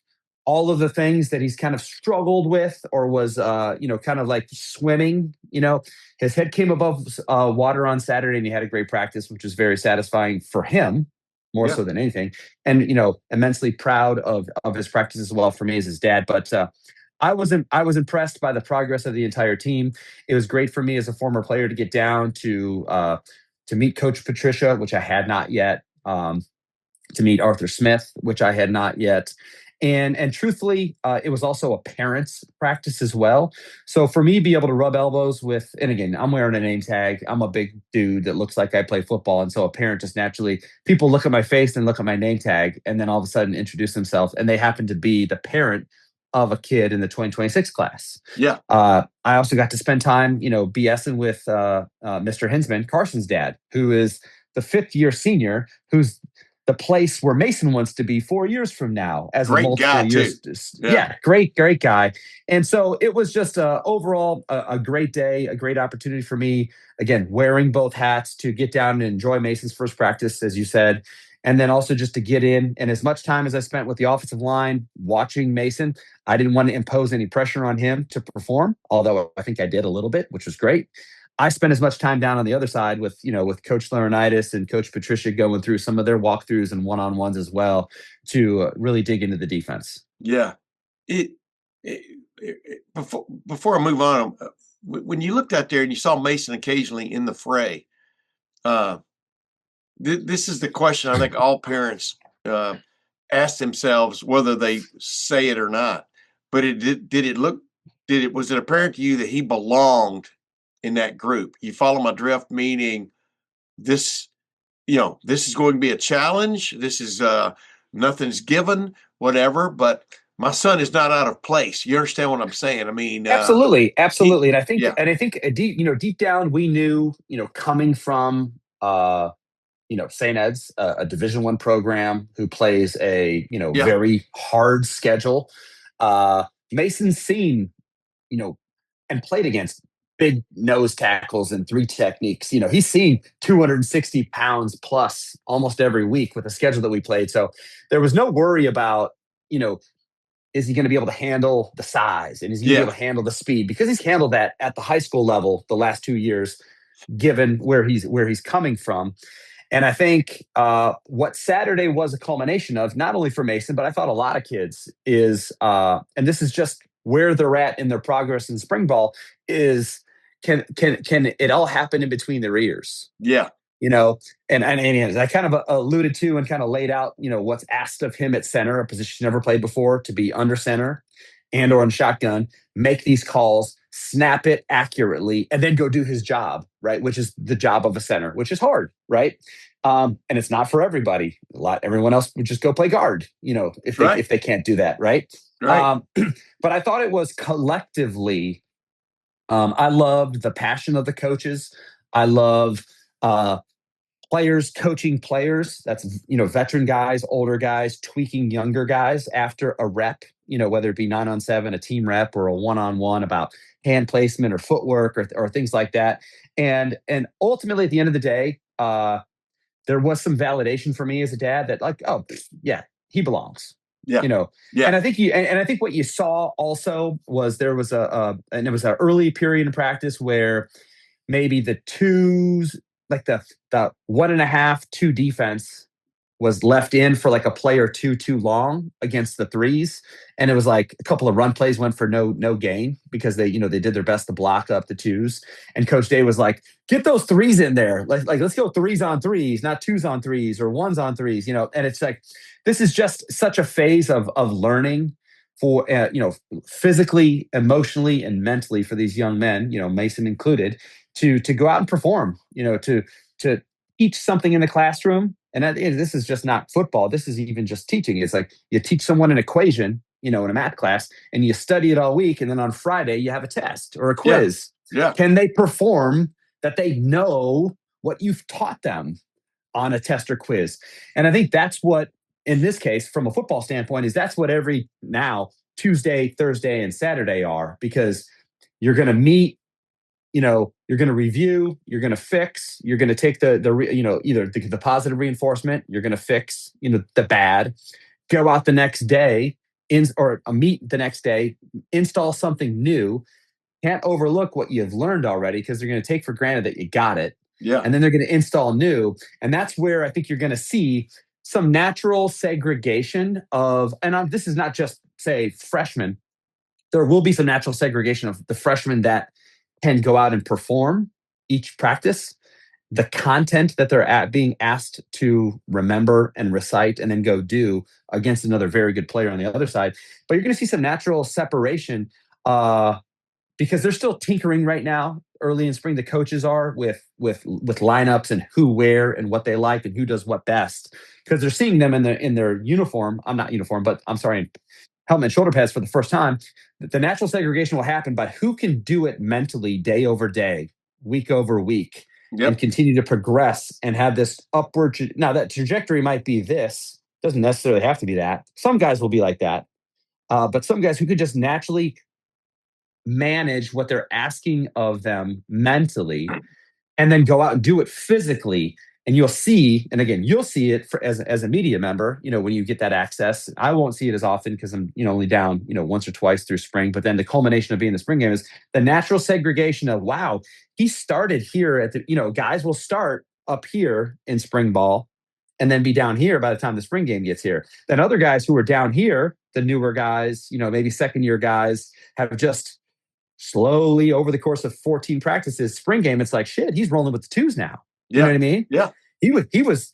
all of the things that he's kind of struggled with or was, kind of like swimming. His head came above water on Saturday, and he had a great practice, which was very satisfying for him, more so than anything. And, immensely proud of his practice as well for me as his dad. But I was impressed by the progress of the entire team. It was great for me as a former player to get down to meet Coach Patricia, which I had not yet, to meet Arthur Smith, which I had not yet. And truthfully, it was also a parents' practice as well. So for me, be able to rub elbows with, and again, I'm wearing a name tag. I'm a big dude that looks like I play football. And so a parent just naturally, people look at my face and look at my name tag, and then all of a sudden introduce themselves. And they happen to be the parent of a kid in the 2026 class. Yeah. I also got to spend time, BSing with Mr. Hinsman, Carson's dad, who is the 5th-year senior, who's the place where Mason wants to be 4 years from now as great a multiple guy years. too. Yeah, great guy. And so it was just overall a great day, a great opportunity for me. Again, wearing both hats to get down and enjoy Mason's first practice, as you said. And then also just to get in, and as much time as I spent with the offensive line watching Mason, I didn't want to impose any pressure on him to perform, although I think I did a little bit, which was great. I spent as much time down on the other side with Coach Laurinaitis and Coach Patricia going through some of their walkthroughs and one-on-ones as well to really dig into the defense. Yeah. Before I move on, when you looked out there and you saw Mason occasionally in the fray, this is the question I think all parents ask themselves, whether they say it or not. But was it apparent to you that he belonged in that group? You follow my drift, meaning this is going to be a challenge. This is nothing's given, whatever, but my son is not out of place. You understand what I'm saying? I mean, absolutely. And I think deep down, we knew, coming from, St. Ed's, a Division I program who plays a, very hard schedule. Mason's seen, and played against big nose tackles and 3 techniques. He's seen 260 pounds plus almost every week with the schedule that we played. So there was no worry about, is he going to be able to handle the size, and is he going to be able to handle the speed? Because he's handled that at the high school level the last 2 years, given where he's coming from. And I think what Saturday was a culmination of, not only for Mason, but I thought a lot of kids is, and this is just where they're at in their progress in spring ball, is can it all happen in between their ears? Yeah. And I kind of alluded to and kind of laid out, what's asked of him at center, a position he's never played before, to be under center and or in shotgun, make these calls, snap it accurately, and then go do his job, right? Which is the job of a center, which is hard, right? And it's not for everybody. Everyone else would just go play guard, if they can't do that, right? Right. But I thought it was collectively. I loved the passion of the coaches. I love players coaching players. That's, veteran guys, older guys, tweaking younger guys after a rep, whether it be 9-on-7, a team rep, or a 1-on-1 about hand placement or footwork or things like that. And ultimately, at the end of the day, there was some validation for me as a dad that, like, oh, yeah, he belongs. Yeah. And I think I think what you saw also was there was and it was an early period in practice where maybe the twos, like the 1.5-2 defense, was left in for like a play or two too long against the threes. And it was like a couple of run plays went for no gain because they did their best to block up the twos. And Coach Day was like, get those threes in there. Like let's go 3s on 3s, not 2s on 3s or 1s on 3s, and it's like, this is just such a phase of learning for, physically, emotionally, and mentally for these young men, Mason included, to go out and perform, to teach something in the classroom. And this is just not football. This is even just teaching. It's like you teach someone an equation, in a math class, and you study it all week. And then on Friday, you have a test or a quiz. Yeah. Can they perform that they know what you've taught them on a test or quiz? And I think that's what, in this case, from a football standpoint, is that's what every now Tuesday, Thursday, and Saturday are, because you're going to meet you're going to review, you're going to fix, you're going to take either the positive reinforcement, you're going to fix, the bad, go out the next day or meet the next day, install something new. Can't overlook what you've learned already because they're going to take for granted that you got it. Yeah. And then they're going to install new. And that's where I think you're going to see some natural segregation this is not just, say, freshmen. There will be some natural segregation of the freshmen that can go out and perform each practice, the content that they're being asked to remember and recite and then go do against another very good player on the other side. But you're going to see some natural separation because they're still tinkering right now. Early in spring, the coaches are with lineups and who, where, and what they like and who does what best because they're seeing them in their uniform. Helmet and shoulder pads for the first time. The natural segregation will happen, but who can do it mentally day over day, week over week, and continue to progress and have this upward. Now that trajectory might be this, doesn't necessarily have to be that. Some guys will be like that, but some guys who could just naturally manage what they're asking of them mentally and then go out and do it physically. And you'll see it as a media member, when you get that access. I won't see it as often because I'm, only down, once or twice through spring. But then the culmination of being the spring game is the natural segregation of, wow, he started here at the, guys will start up here in spring ball and then be down here by the time the spring game gets here. Then other guys who are down here, the newer guys, maybe second year guys, have just slowly over the course of 14 practices, spring game, it's like, shit, he's rolling with the twos now. You know what I mean? Yeah. He was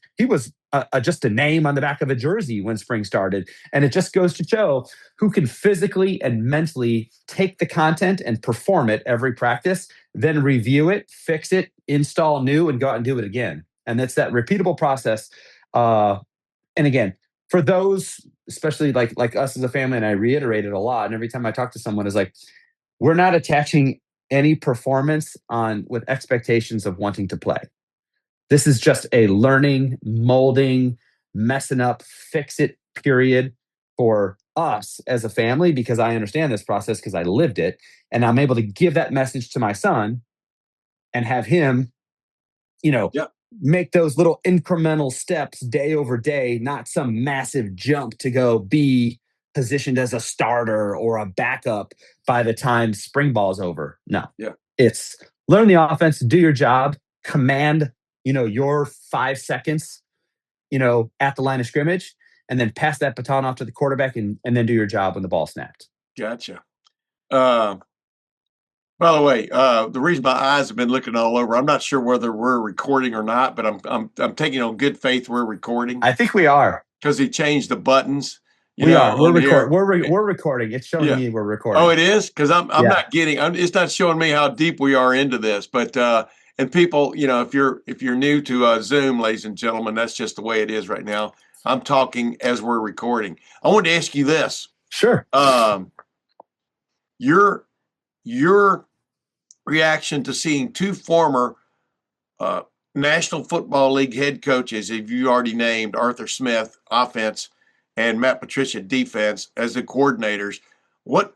just a name on the back of a jersey when spring started. And it just goes to show who can physically and mentally take the content and perform it every practice, then review it, fix it, install new, and go out and do it again. And that's that repeatable process. And again, for those, especially like us as a family, and I reiterate it a lot, and every time I talk to someone is like, we're not attaching any performance with expectations of wanting to play. This is just a learning, molding, messing up, fix it period for us as a family because I understand this process because I lived it. And I'm able to give that message to my son and have him, make those little incremental steps day over day, not some massive jump to go be positioned as a starter or a backup by the time spring ball's over. No. Yeah. It's learn the offense, do your job, command, your 5 seconds, at the line of scrimmage, and then pass that baton off to the quarterback and then do your job when the ball snapped. Gotcha. By the way, the reason my eyes have been looking all over, I'm not sure whether we're recording or not, but I'm taking on good faith we're recording. I think we are. Because he changed the buttons. We're recording. It's showing me we're recording. Oh, it is? Because I'm not getting. It's not showing me how deep we are into this. But and people, if you're new to Zoom, ladies and gentlemen, that's just the way it is right now. I'm talking as we're recording. I wanted to ask you this. Sure. Your reaction to seeing two former National Football League head coaches, if you already named Arthur Smith, offense, and Matt Patricia, defense, as the coordinators. What,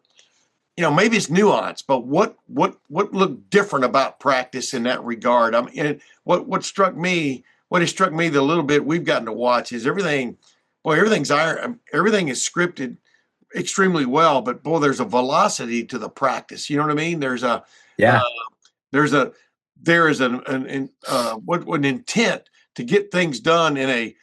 maybe it's nuance, but what looked different about practice in that regard? I mean, and what struck me, the little bit we've gotten to watch is everything is scripted extremely well, but boy, there's a velocity to the practice. You know what I mean? There's an intent to get things done in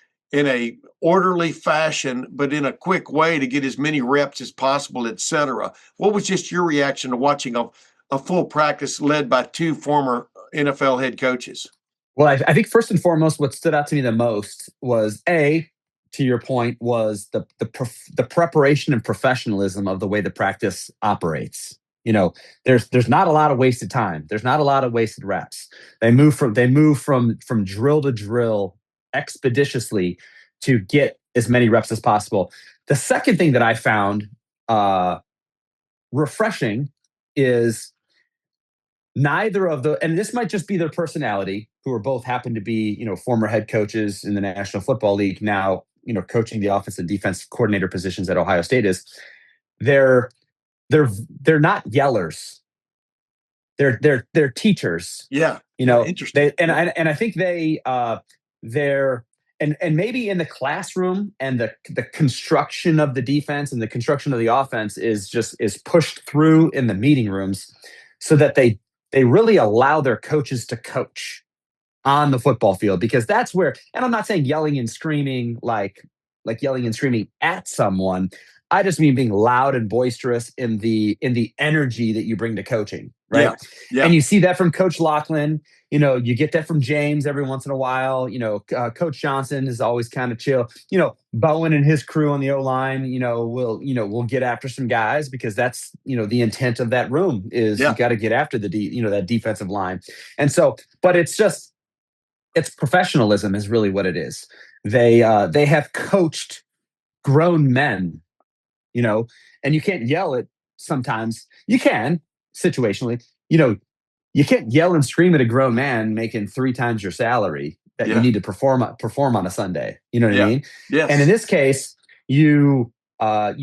a orderly fashion, but in a quick way to get as many reps as possible, et cetera. What was just your reaction to watching a full practice led by two former NFL head coaches? Well, I think first and foremost, what stood out to me the most was to your point, was the preparation and professionalism of the way the practice operates. There's not a lot of wasted time. There's not a lot of wasted reps. They move from drill to drill expeditiously to get as many reps as possible. The second thing that I found refreshing is neither of the, and this might just be their personality, who are both happen to be, former head coaches in the National Football League, now, coaching the offensive and defense coordinator positions at Ohio State, is they're not yellers. they're teachers. Yeah. Interesting. I think they're and maybe in the classroom and the construction of the defense and the construction of the offense is pushed through in the meeting rooms, so that they really allow their coaches to coach on the football field, because that's where, and I'm not saying yelling and screaming like yelling and screaming at someone. I just mean being loud and boisterous in the energy that you bring to coaching, right? Yeah. And you see that from Coach Laughlin. You get that from James every once in a while. Coach Johnson is always kind of chill. Bowen and his crew on the O-line, will get after some guys, because that's, the intent of that room is you got to get after that defensive line. And so, but it's professionalism is really what it is. They have coached grown men, and you can't yell at, sometimes you can situationally, you can't yell and scream at a grown man making 3 times your salary that you need to perform on a Sunday. You know what I mean? Yes. And in this case, you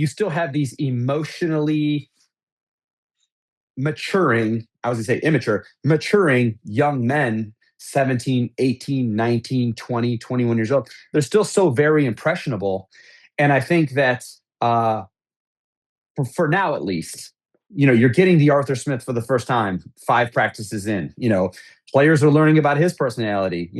still have these emotionally maturing, I was going to say immature, maturing young men, 17, 18, 19, 20, 21 years old. They're still so very impressionable. And I think that for now, at least, you're getting the Arthur Smith for the first time, 5 practices in. Players are learning about his personality.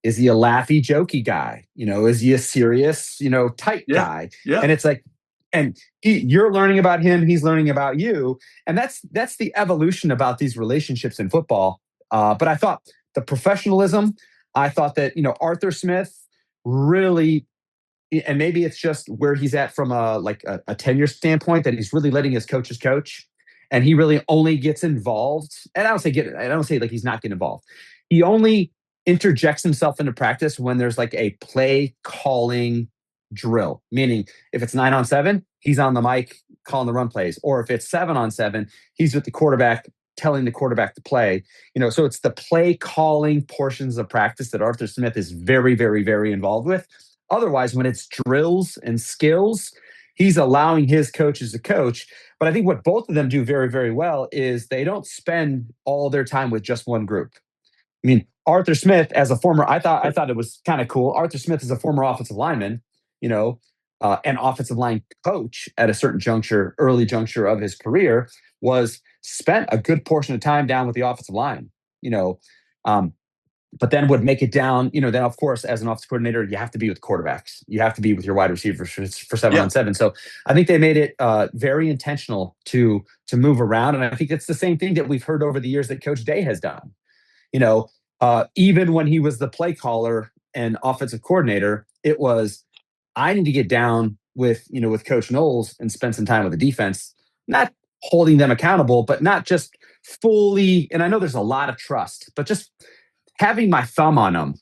Is he a laughy, jokey guy? Is he a serious, tight guy? Yeah. And it's like, and you're learning about him, he's learning about you. And that's the evolution about these relationships in football. But I thought the professionalism, I thought that, Arthur Smith really, and maybe it's just where he's at from a tenure standpoint, that he's really letting his coaches coach, and he really only gets involved. And I don't say like he's not getting involved. He only interjects himself into practice when there's like a play calling drill, meaning if it's 9-on-7, he's on the mic calling the run plays, or if it's 7-on-7, he's with the quarterback telling the quarterback to play. So it's the play calling portions of practice that Arthur Smith is very, very, very involved with. Otherwise, when it's drills and skills, he's allowing his coaches to coach. But I think what both of them do very, very well is they don't spend all their time with just one group. I mean, Arthur Smith, as a former, I thought it was kind of cool. Arthur Smith is a former offensive lineman, an offensive line coach at a certain early juncture of his career, was spent a good portion of time down with the offensive line, but then would make it down, then of course, as an offensive coordinator, you have to be with quarterbacks. You have to be with your wide receivers for 7-on-7. So I think they made it very intentional to move around. And I think it's the same thing that we've heard over the years that Coach Day has done. Even when he was the play caller and offensive coordinator, it was, I need to get down with Coach Knowles and spend some time with the defense, not holding them accountable, but not just fully. And I know there's a lot of trust, but just having my thumb on them,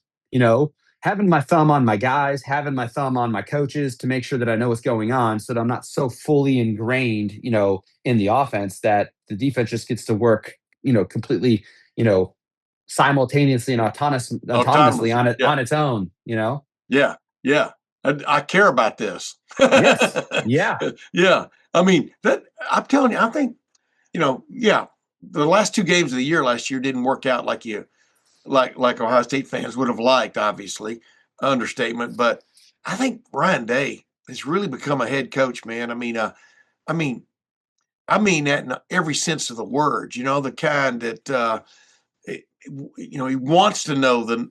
having my thumb on my guys, having my thumb on my coaches to make sure that I know what's going on, so that I'm not so fully ingrained, in the offense that the defense just gets to work, completely, simultaneously and autonomously on its own, Yeah. Yeah. I care about this. Yes. Yeah. Yeah. I mean, I'm telling you, I think, the last 2 games of the year last year didn't work out like Ohio State fans would have liked, obviously, understatement. But I think Ryan Day has really become a head coach, man. I mean that in every sense of the word, the kind that, he wants to know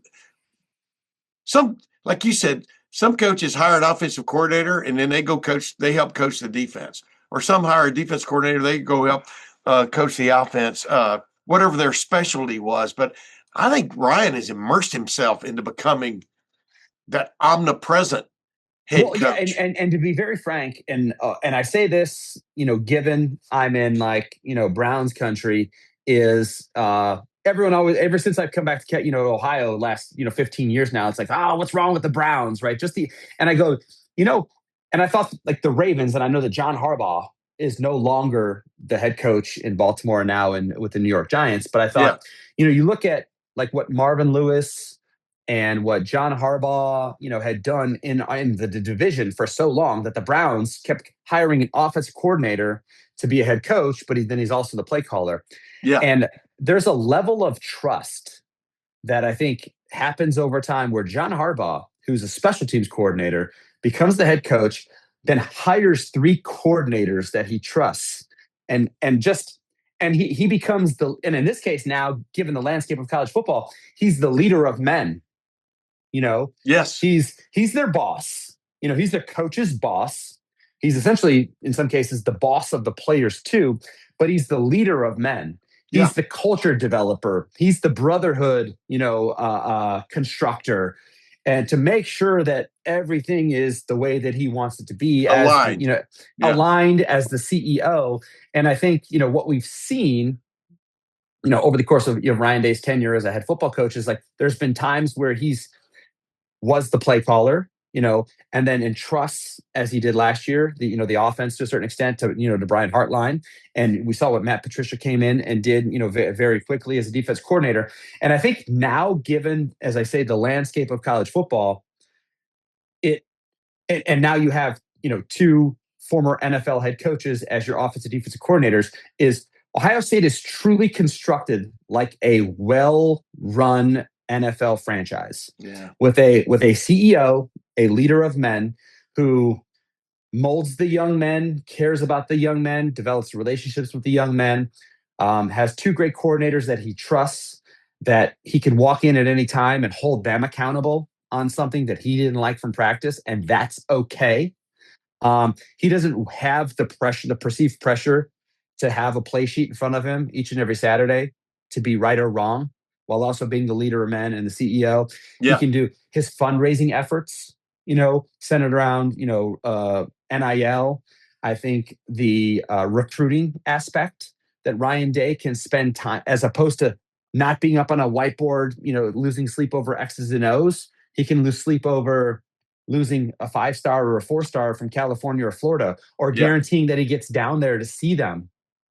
like you said, some coaches hire an offensive coordinator and then they help coach the defense, or some hire a defense coordinator. They go help coach the offense, whatever their specialty was. But I think Ryan has immersed himself into becoming that omnipresent head coach. Yeah, and to be very frank, and I say this, given I'm in Browns country, is everyone always, ever since I've come back to Ohio last 15 years now, it's like, what's wrong with the Browns, right? And I go, and I thought like the Ravens, and I know that John Harbaugh is no longer the head coach in Baltimore now and with the New York Giants, but I thought, you look at like what Marvin Lewis and what John Harbaugh, had done in the division for so long that the Browns kept hiring an offensive coordinator to be a head coach, but then he's also the play caller. Yeah. And there's a level of trust that I think happens over time where John Harbaugh, who's a special teams coordinator, becomes the head coach, then hires 3 coordinators that he trusts. And he becomes and in this case now, given the landscape of college football, he's the leader of men. Yes. He's their boss. He's their coach's boss. He's essentially, in some cases, the boss of the players too, but he's the leader of men. He's the culture developer. He's the brotherhood, constructor, and to make sure that everything is the way that he wants it to be, aligned, aligned as the CEO. And I think what we've seen, over the course of Ryan Day's tenure as a head football coach is like there's been times where he's was the play caller, and then entrusts, as he did last year, the offense to a certain extent to Brian Hartline. And we saw what Matt Patricia came in and did, very quickly as a defense coordinator. And I think now, given, as I say, the landscape of college football, and now you have, 2 former NFL head coaches as your offensive defensive coordinators, is Ohio State is truly constructed like a well-run NFL franchise, with a CEO, a leader of men who molds the young men, cares about the young men, develops relationships with the young men, has 2 great coordinators that he trusts, that he can walk in at any time and hold them accountable on something that he didn't like from practice, and that's okay. He doesn't have the perceived pressure to have a play sheet in front of him each and every Saturday to be right or wrong, while also being the leader of men and the CEO. He can do his fundraising efforts, centered around, NIL. I think the recruiting aspect that Ryan Day can spend time, as opposed to not being up on a whiteboard, losing sleep over X's and O's. He can lose sleep over losing a 5-star or a 4-star from California or Florida, or guaranteeing that he gets down there to see them,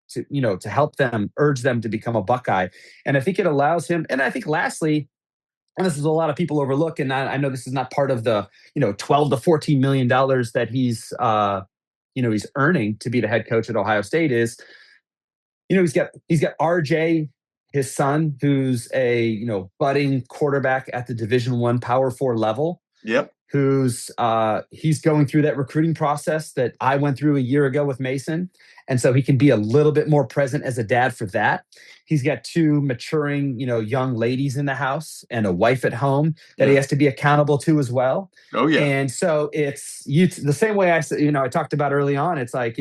to help them, urge them to become a Buckeye. And I think it allows him. And I think lastly, and this is a lot of people overlook, and I know this is not part of the, $12 to $14 million that he's earning to be the head coach at Ohio State, is, he's got RJ, his son, who's a, budding quarterback at the Division I Power 4 level. Yep. Who's he's going through that recruiting process that I went through a year ago with Mason. And so he can be a little bit more present as a dad for that. He's got 2 maturing, young ladies in the house and a wife at home that he has to be accountable to as well. Oh, yeah. And so it's the same way I talked about early on. It's like,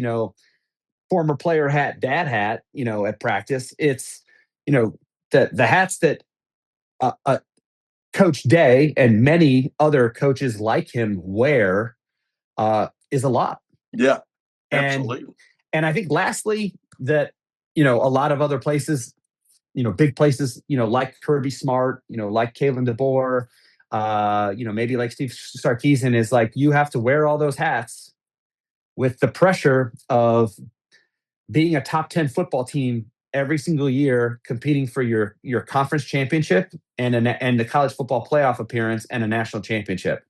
former player hat, dad hat, at practice. It's, the hats that Coach Day and many other coaches like him wear is a lot. Yeah, absolutely. And I think lastly that, a lot of other places, big places, like Kirby Smart, like Kalen DeBoer, maybe like Steve Sarkisian, is like, you have to wear all those hats with the pressure of being a top 10 football team every single year, competing for your conference championship and the college football playoff appearance and a national championship.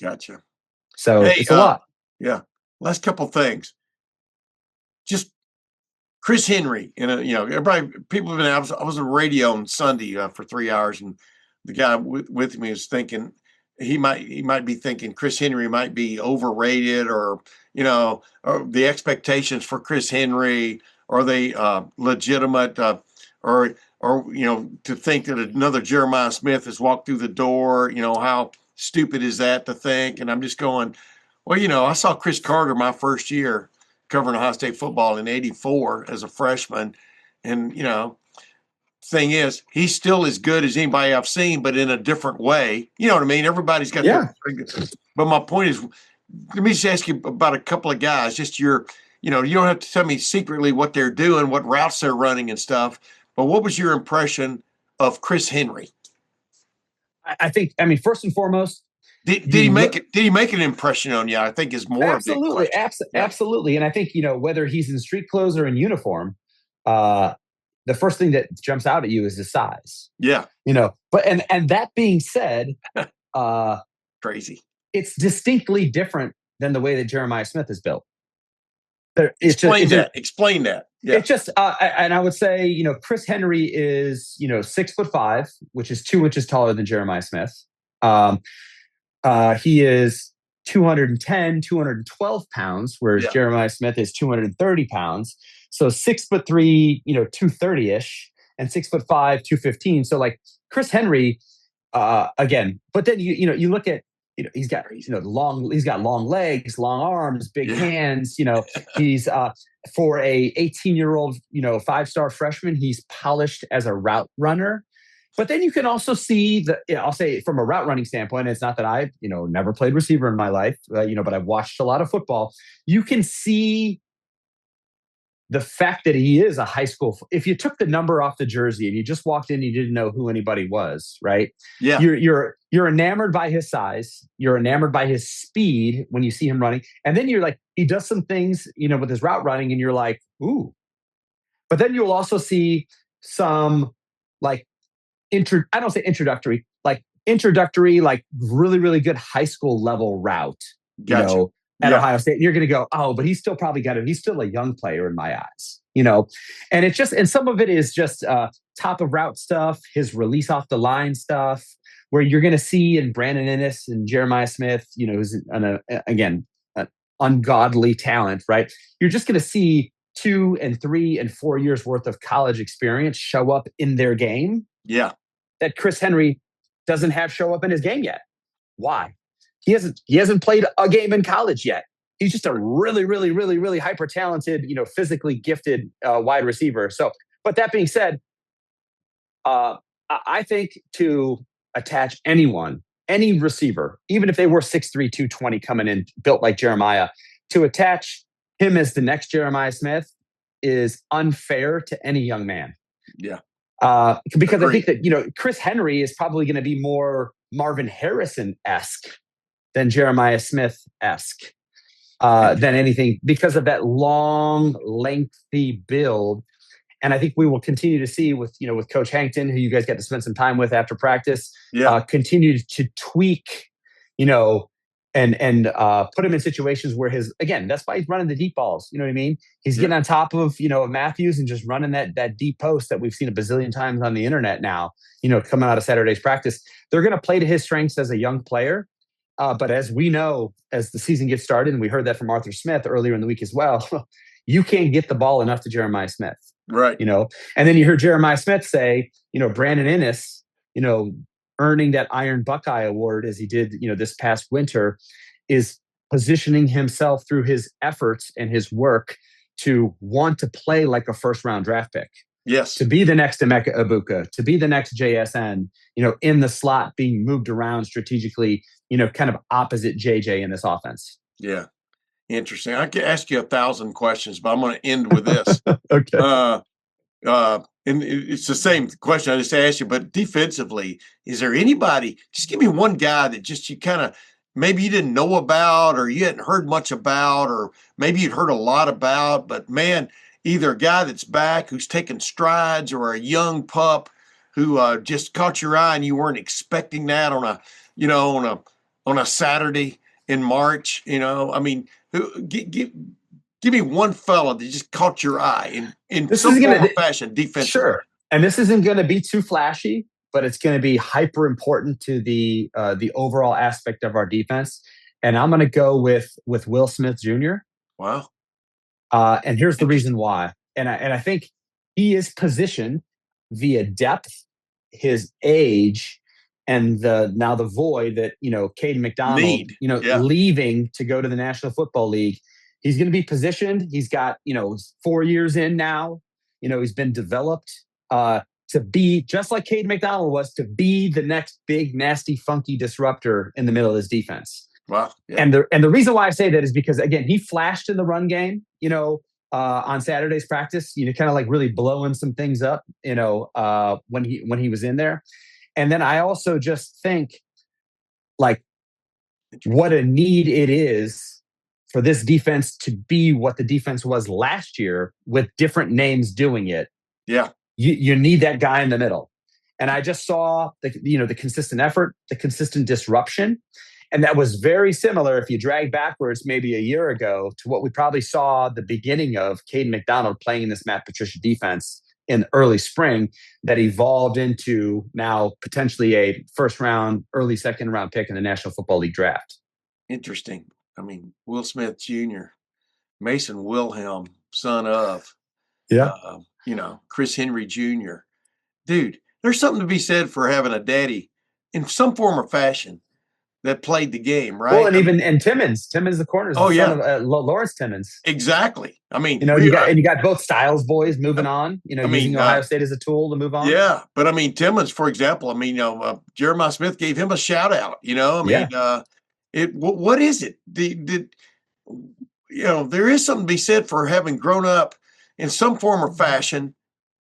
Gotcha. So it's a lot. Yeah. Last couple things. Just Chris Henry, everybody, people have been. I was on radio on Sunday for 3 hours, and the guy with me was thinking he might be thinking Chris Henry might be overrated, or the expectations for Chris Henry. Are they legitimate, or to think that another Jeremiah Smith has walked through the door? How stupid is that to think? And I'm just going, well, I saw Chris Carter my first year covering Ohio State football in '84 as a freshman, and thing is, he's still as good as anybody I've seen, but in a different way. You know what I mean? Everybody's got but my point is, let me just ask you about a couple of guys. Just you don't have to tell me secretly what they're doing, what routes they're running and stuff, but what was your impression of Chris Henry? I think, first and foremost, did he make an impression on you? I think is more absolutely, absolutely. And I think, whether he's in street clothes or in uniform, the first thing that jumps out at you is his size. Yeah. But and that being said, crazy. It's distinctly different than the way that Jeremiah Smith is built. Explain that. Yeah. It's just, and I would say, Chris Henry is, 6'5", which is 2 inches taller than Jeremiah Smith. He is 210, 212 pounds, whereas Jeremiah Smith is 230 pounds. So 6'3", 230-ish, and 6'5", 215. So like Chris Henry, again, but then you look at, he's got long legs, long arms, big hands. He's for a 18-year-old, 5-star freshman, he's polished as a route runner. But then you can also see I'll say from a route running standpoint, it's not that I've, never played receiver in my life, but I've watched a lot of football. You can see the fact that he is a high school. If you took the number off the jersey and you just walked in, you didn't know who anybody was, right? Yeah. You're enamored by his size. You're enamored by his speed when you see him running. And then you're like, he does some things, with his route running and you're like, ooh. But then you'll also see some like, I don't say introductory, like really, really good high school level route, Gotcha. At Ohio State. And you're going to go, oh, but he's still probably he's still a young player in my eyes, and it's just, and some of it is just top of route stuff, his release off the line stuff, where you're going to see in Brandon Ennis and Jeremiah Smith, who's an ungodly talent, right? You're just going to see 2 and 3 and 4 years worth of college experience show up in their game. Yeah. That Chris Henry doesn't have show up in his game yet. Why? He hasn't played a game in college yet. He's just a really, really, really, really hyper talented, physically gifted wide receiver. So, but that being said, I think to attach any receiver, even if they were 6'3", 220 coming in, built like Jeremiah, to attach him as the next Jeremiah Smith is unfair to any young man. Yeah. Because I think that, Chris Henry is probably going to be more Marvin Harrison-esque than Jeremiah Smith-esque than anything, because of that long, lengthy build. And I think we will continue to see with Coach Hankton, who you guys got to spend some time with after practice, continue to tweak, and put him in situations where that's why he's running the deep balls. You know what I mean? He's getting on top of, Matthews and just running that deep post that we've seen a bazillion times on the internet now, coming out of Saturday's practice. They're going to play to his strengths as a young player. But as we know, as the season gets started, and we heard that from Arthur Smith earlier in the week as well, you can't get the ball enough to Jeremiah Smith. Right. And then you heard Jeremiah Smith say, Brandon Ennis, earning that Iron Buckeye Award as he did, this past winter, is positioning himself through his efforts and his work to want to play like a first-round draft pick. Yes. To be the next Emeka Ibuka, to be the next JSN, in the slot, being moved around strategically, kind of opposite JJ in this offense. Yeah. Interesting. I could ask you 1,000 questions, but I'm going to end with this. Okay. And it's the same question I just asked you, but defensively, is there anybody, just give me one guy that just you kind of, maybe you didn't know about, or you hadn't heard much about, or maybe you'd heard a lot about, but man, either a guy that's back who's taking strides, or a young pup who just caught your eye and you weren't expecting that on a Saturday in March. I mean, give me one fella that just caught your eye in some form of fashion defensively. Sure. And this isn't going to be too flashy, but it's going to be hyper important to the overall aspect of our defense. And I'm going to go with Will Smith Jr. Wow. And here's the reason why. And I think he is positioned via depth, his age, and the void that, Caden McDonald, leaving to go to the National Football League. He's going to be positioned. He's got, 4 years in now. He's been developed to be, just like Caden McDonald was, to be the next big, nasty, funky disruptor in the middle of this defense. Wow. Yeah. And the reason why I say that is because, again, he flashed in the run game, on Saturday's practice, kind of like really blowing some things up, when he was in there. And then I also just think like what a need it is for this defense to be what the defense was last year with different names doing it. Yeah. you need that guy in the middle. And I just saw the consistent effort, the consistent disruption. And that was very similar, if you drag backwards maybe a year ago, to what we probably saw the beginning of Caden McDonald playing in this Matt Patricia defense in early spring that evolved into now potentially a first round, early second round pick in the National Football League draft. Interesting. I mean, Will Smith Jr., Mason Wilhelm, son of, Chris Henry Jr. Dude, there's something to be said for having a daddy in some form or fashion that played the game, right? Well, and Timmons, the corner, son of Lawrence Timmons. Exactly. I mean, you got both Styles boys moving on. Using Ohio State as a tool to move on. Yeah, but I mean, Timmons, for example, Jeremiah Smith gave him a shout out. What is it? There is something to be said for having grown up in some form or fashion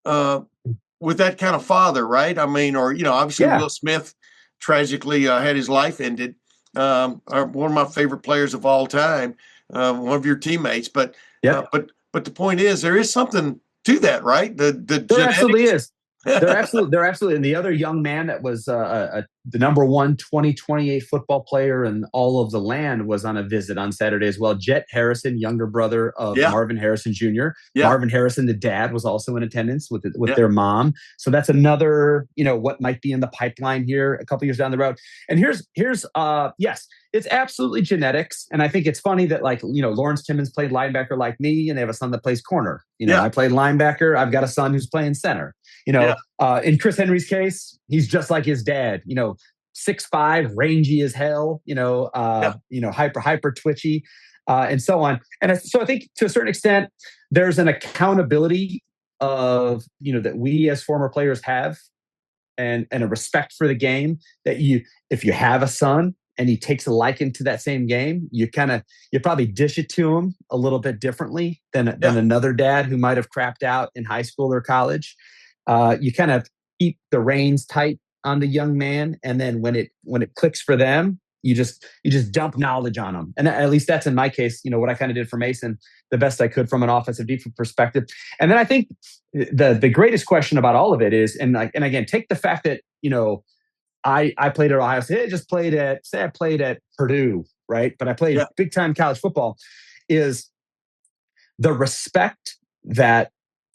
with that kind of father, right? I mean, obviously Will Smith tragically had his life ended. One of my favorite players of all time, one of your teammates. But the point is, there is something to that, right? There absolutely is. They're absolutely. And the other young man that was the number one 2028 football player in all of the land was on a visit on Saturday as well. Jet Harrison, younger brother of Marvin Harrison Jr. Yeah. Marvin Harrison, the dad, was also in attendance with their mom. So that's another, what might be in the pipeline here a couple years down the road. And here's yes, it's absolutely genetics. And I think it's funny that Lawrence Timmons played linebacker like me, and they have a son that plays corner. I played linebacker. I've got a son who's playing center. In Chris Henry's case, he's just like his dad, 6'5", rangy as hell, hyper twitchy, and so on. And so I think to a certain extent, there's an accountability of, that we as former players have and a respect for the game that if you have a son and he takes a liking to that same game, you probably dish it to him a little bit differently than another dad who might have crapped out in high school or college. You kind of keep the reins tight on the young man, and then when it clicks for them, you just dump knowledge on them. And at least that's in my case, what I kind of did for Mason, the best I could from an offensive defensive perspective. And then I think the greatest question about all of it is, and again, take the fact that I played at Ohio State. I played at Purdue, right? But I played big time college football. Is the respect that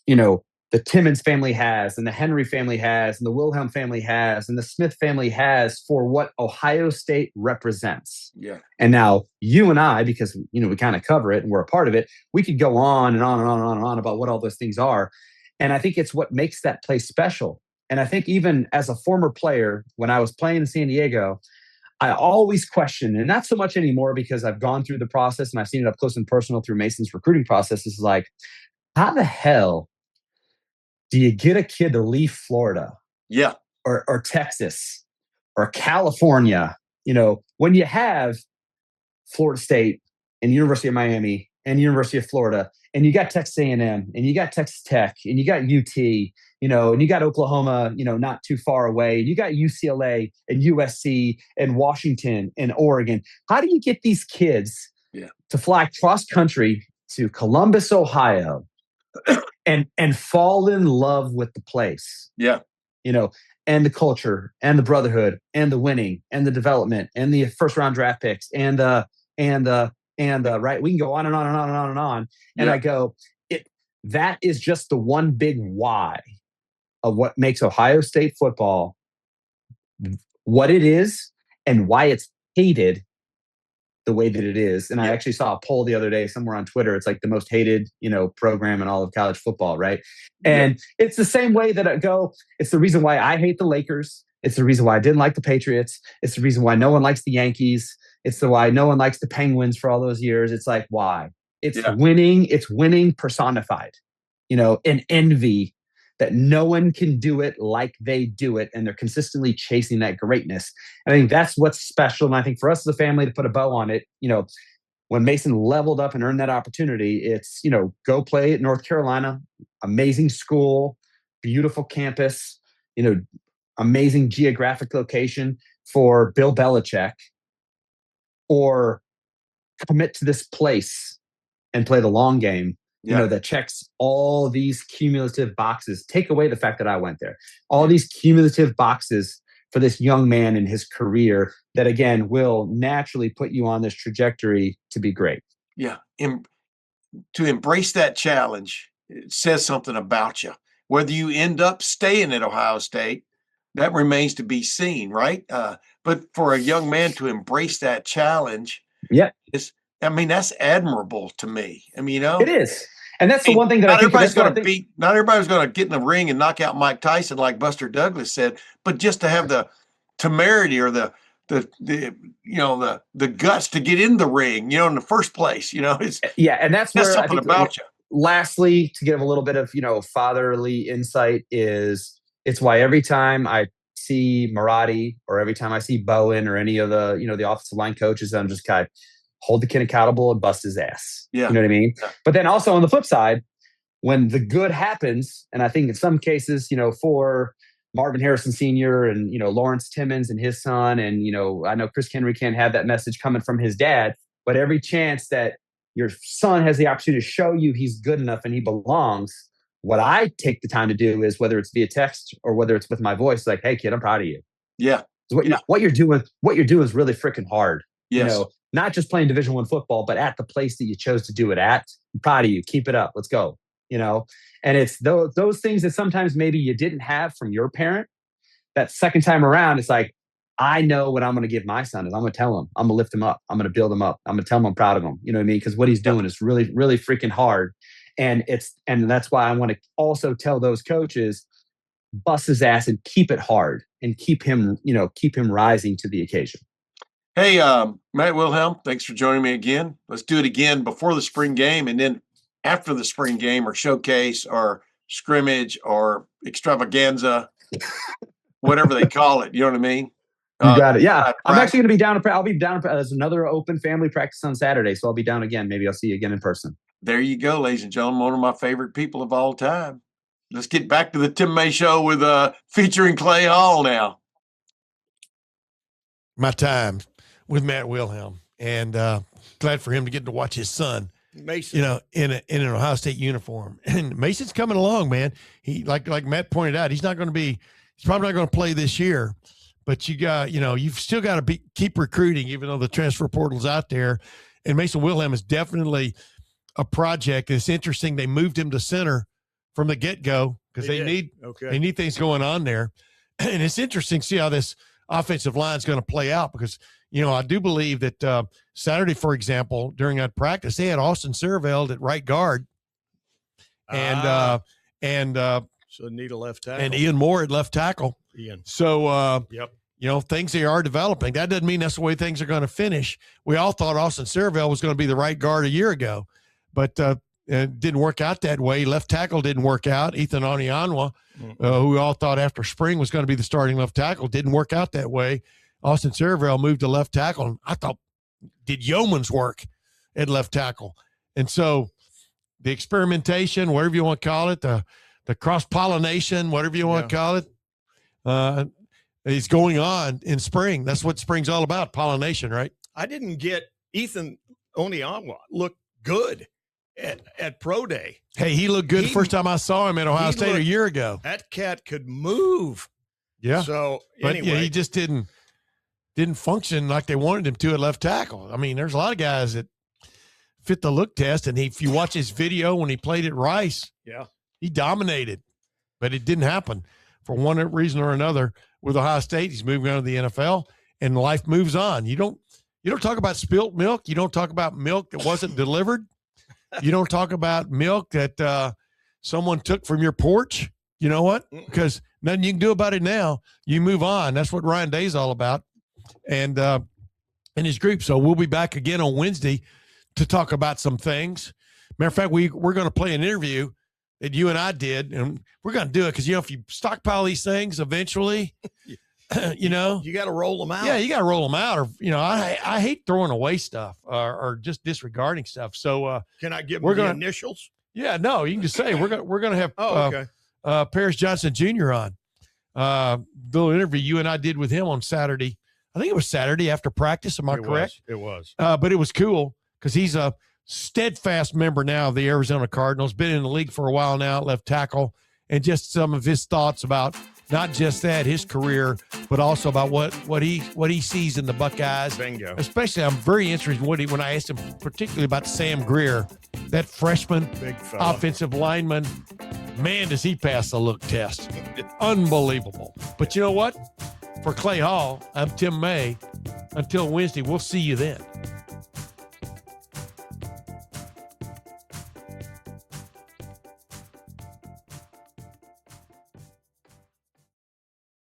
the Timmons family has, and the Henry family has, and the Wilhelm family has, and the Smith family has for what Ohio State represents. Yeah. And now you and I, because we kind of cover it and we're a part of it, we could go on and on and on and on and on about what all those things are. And I think it's what makes that place special. And I think even as a former player, when I was playing in San Diego, I always questioned, and not so much anymore because I've gone through the process and I've seen it up close and personal through Mason's recruiting process, is like, how the hell do you get a kid to leave Florida? Yeah. Or Texas or California, when you have Florida State and University of Miami and University of Florida, and you got Texas A&M and you got Texas Tech and you got UT, and you got Oklahoma, not too far away. You got UCLA and USC and Washington and Oregon. How do you get these kids to fly cross country to Columbus, Ohio, and fall in love with the place? Yeah. And the culture and the brotherhood and the winning and the development and the first round draft picks and right. We can go on and on and on and on and on. And I go, that is just the one big why of what makes Ohio State football what it is and why it's hated the way that it is. And I actually saw a poll the other day somewhere on Twitter. It's like the most hated, program in all of college football, right? And it's the same way that I go, it's the reason why I hate the Lakers. It's the reason why I didn't like the Patriots. It's the reason why no one likes the Yankees. It's the why no one likes the Penguins for all those years. It's like, why? It's winning personified, and envy that no one can do it like they do it. And they're consistently chasing that greatness. And I think that's what's special. And I think for us as a family to put a bow on it, when Mason leveled up and earned that opportunity, it's, go play at North Carolina, amazing school, beautiful campus, amazing geographic location for Bill Belichick, or commit to this place and play the long game that checks all these cumulative boxes. Take away the fact that I went there. All these cumulative boxes for this young man in his career that, again, will naturally put you on this trajectory to be great. Yeah. To embrace that challenge, it says something about you. Whether you end up staying at Ohio State, that remains to be seen, right? But for a young man to embrace that challenge, that's admirable to me. I mean, it is. And that's the one thing that not I think everybody's going to not everybody's going to get in the ring and knock out Mike Tyson like Buster Douglas said, but just to have the temerity or the guts to get in the ring, in the first place, it's and that's where something about you. Lastly, to give a little bit of fatherly insight it's why every time I see Marati or every time I see Bowen or any of the the offensive line coaches, I'm just kind of hold the kid accountable and bust his ass. Yeah. You know what I mean? Yeah. But then also on the flip side, when the good happens, and I think in some cases, for Marvin Harrison Sr. and, Lawrence Timmons and his son, and, I know Chris Henry can't have that message coming from his dad, but every chance that your son has the opportunity to show you he's good enough and he belongs, what I take the time to do is, whether it's via text or whether it's with my voice, like, hey, kid, I'm proud of you. Yeah. What you're doing is really freaking hard. Yes. Not just playing Division I football, but at the place that you chose to do it at. I'm proud of you. Keep it up. Let's go. And it's those things that sometimes maybe you didn't have from your parent. That second time around, it's like, I know what I'm going to give my son is I'm going to tell him, I'm going to lift him up. I'm going to build him up. I'm going to tell him I'm proud of him. You know what I mean? Because what he's doing is really, really freaking hard. And that's why I want to also tell those coaches, bust his ass and keep it hard and keep him rising to the occasion. Hey, Matt Wilhelm, thanks for joining me again. Let's do it again before the spring game and then after the spring game or showcase or scrimmage or extravaganza, whatever they call it. You know what I mean? You got it. Yeah. I'm actually going to be down. I'll be down. There's another open family practice on Saturday, so I'll be down again. Maybe I'll see you again in person. There you go, ladies and gentlemen. One of my favorite people of all time. Let's get back to the Tim May Show with featuring Clay Hall now. My time with Matt Wilhelm, and glad for him to get to watch his son, Mason, in an Ohio State uniform. And Mason's coming along, man. He like Matt pointed out, he's probably not going to play this year, but you've still got to keep recruiting, even though the transfer portal's out there. And Mason Wilhelm is definitely a project. It's interesting. They moved him to center from the get-go because they need things going on there. And it's interesting to see how this offensive line is going to play out because, I do believe that Saturday, for example, during that practice, they had Austin Serveld at right guard and so need a left tackle. And Ian Moore at left tackle. So, yep. Things they are developing. That doesn't mean that's the way things are going to finish. We all thought Austin Serveld was going to be the right guard a year ago, but it didn't work out that way. Left tackle didn't work out. Ethan Onianwa, who we all thought after spring was going to be the starting left tackle, didn't work out that way. Austin Serveld moved to left tackle, and I thought did yeoman's work at left tackle. And so the experimentation, whatever you want to call it, the cross-pollination, whatever you want to call it, is going on in spring. That's what spring's all about, pollination, right? I didn't get Ethan Onianwa look good at Pro Day. Hey, he looked good the first time I saw him at Ohio State a year ago. That cat could move. Yeah. So, but anyway. He just didn't function like they wanted him to at left tackle. I mean, there's a lot of guys that fit the look test, and if you watch his video when he played at Rice, he dominated, but it didn't happen for one reason or another with Ohio State. He's moving on to the NFL, and life moves on. You don't talk about spilt milk. You don't talk about milk that wasn't delivered. You don't talk about milk that someone took from your porch. You know what? Because nothing you can do about it now. You move on. That's what Ryan Day's all about, and his group. So we'll be back again on Wednesday to talk about some things. Matter of fact, we're going to play an interview that you and I did, and we're going to do it because, if you stockpile these things eventually, you got to roll them out. Yeah, you got to roll them out. Or, I hate throwing away stuff or just disregarding stuff. So can I give them the initials? Yeah, no, you can just say we're going to have Paris Johnson Jr. on. The little interview you and I did with him on Saturday. I think it was Saturday after practice. Am I correct? It was. But it was cool because he's a steadfast member now of the Arizona Cardinals, been in the league for a while now, left tackle, and just some of his thoughts about not just that, his career, but also about what he sees in the Buckeyes. Bingo. Especially, I'm very interested in when I asked him particularly about Sam Greer, that freshman Big fella. offensive lineman. Man, does he pass the look test. Unbelievable. But you know what? For Clay Hall, I'm Tim May. Until Wednesday, we'll see you then.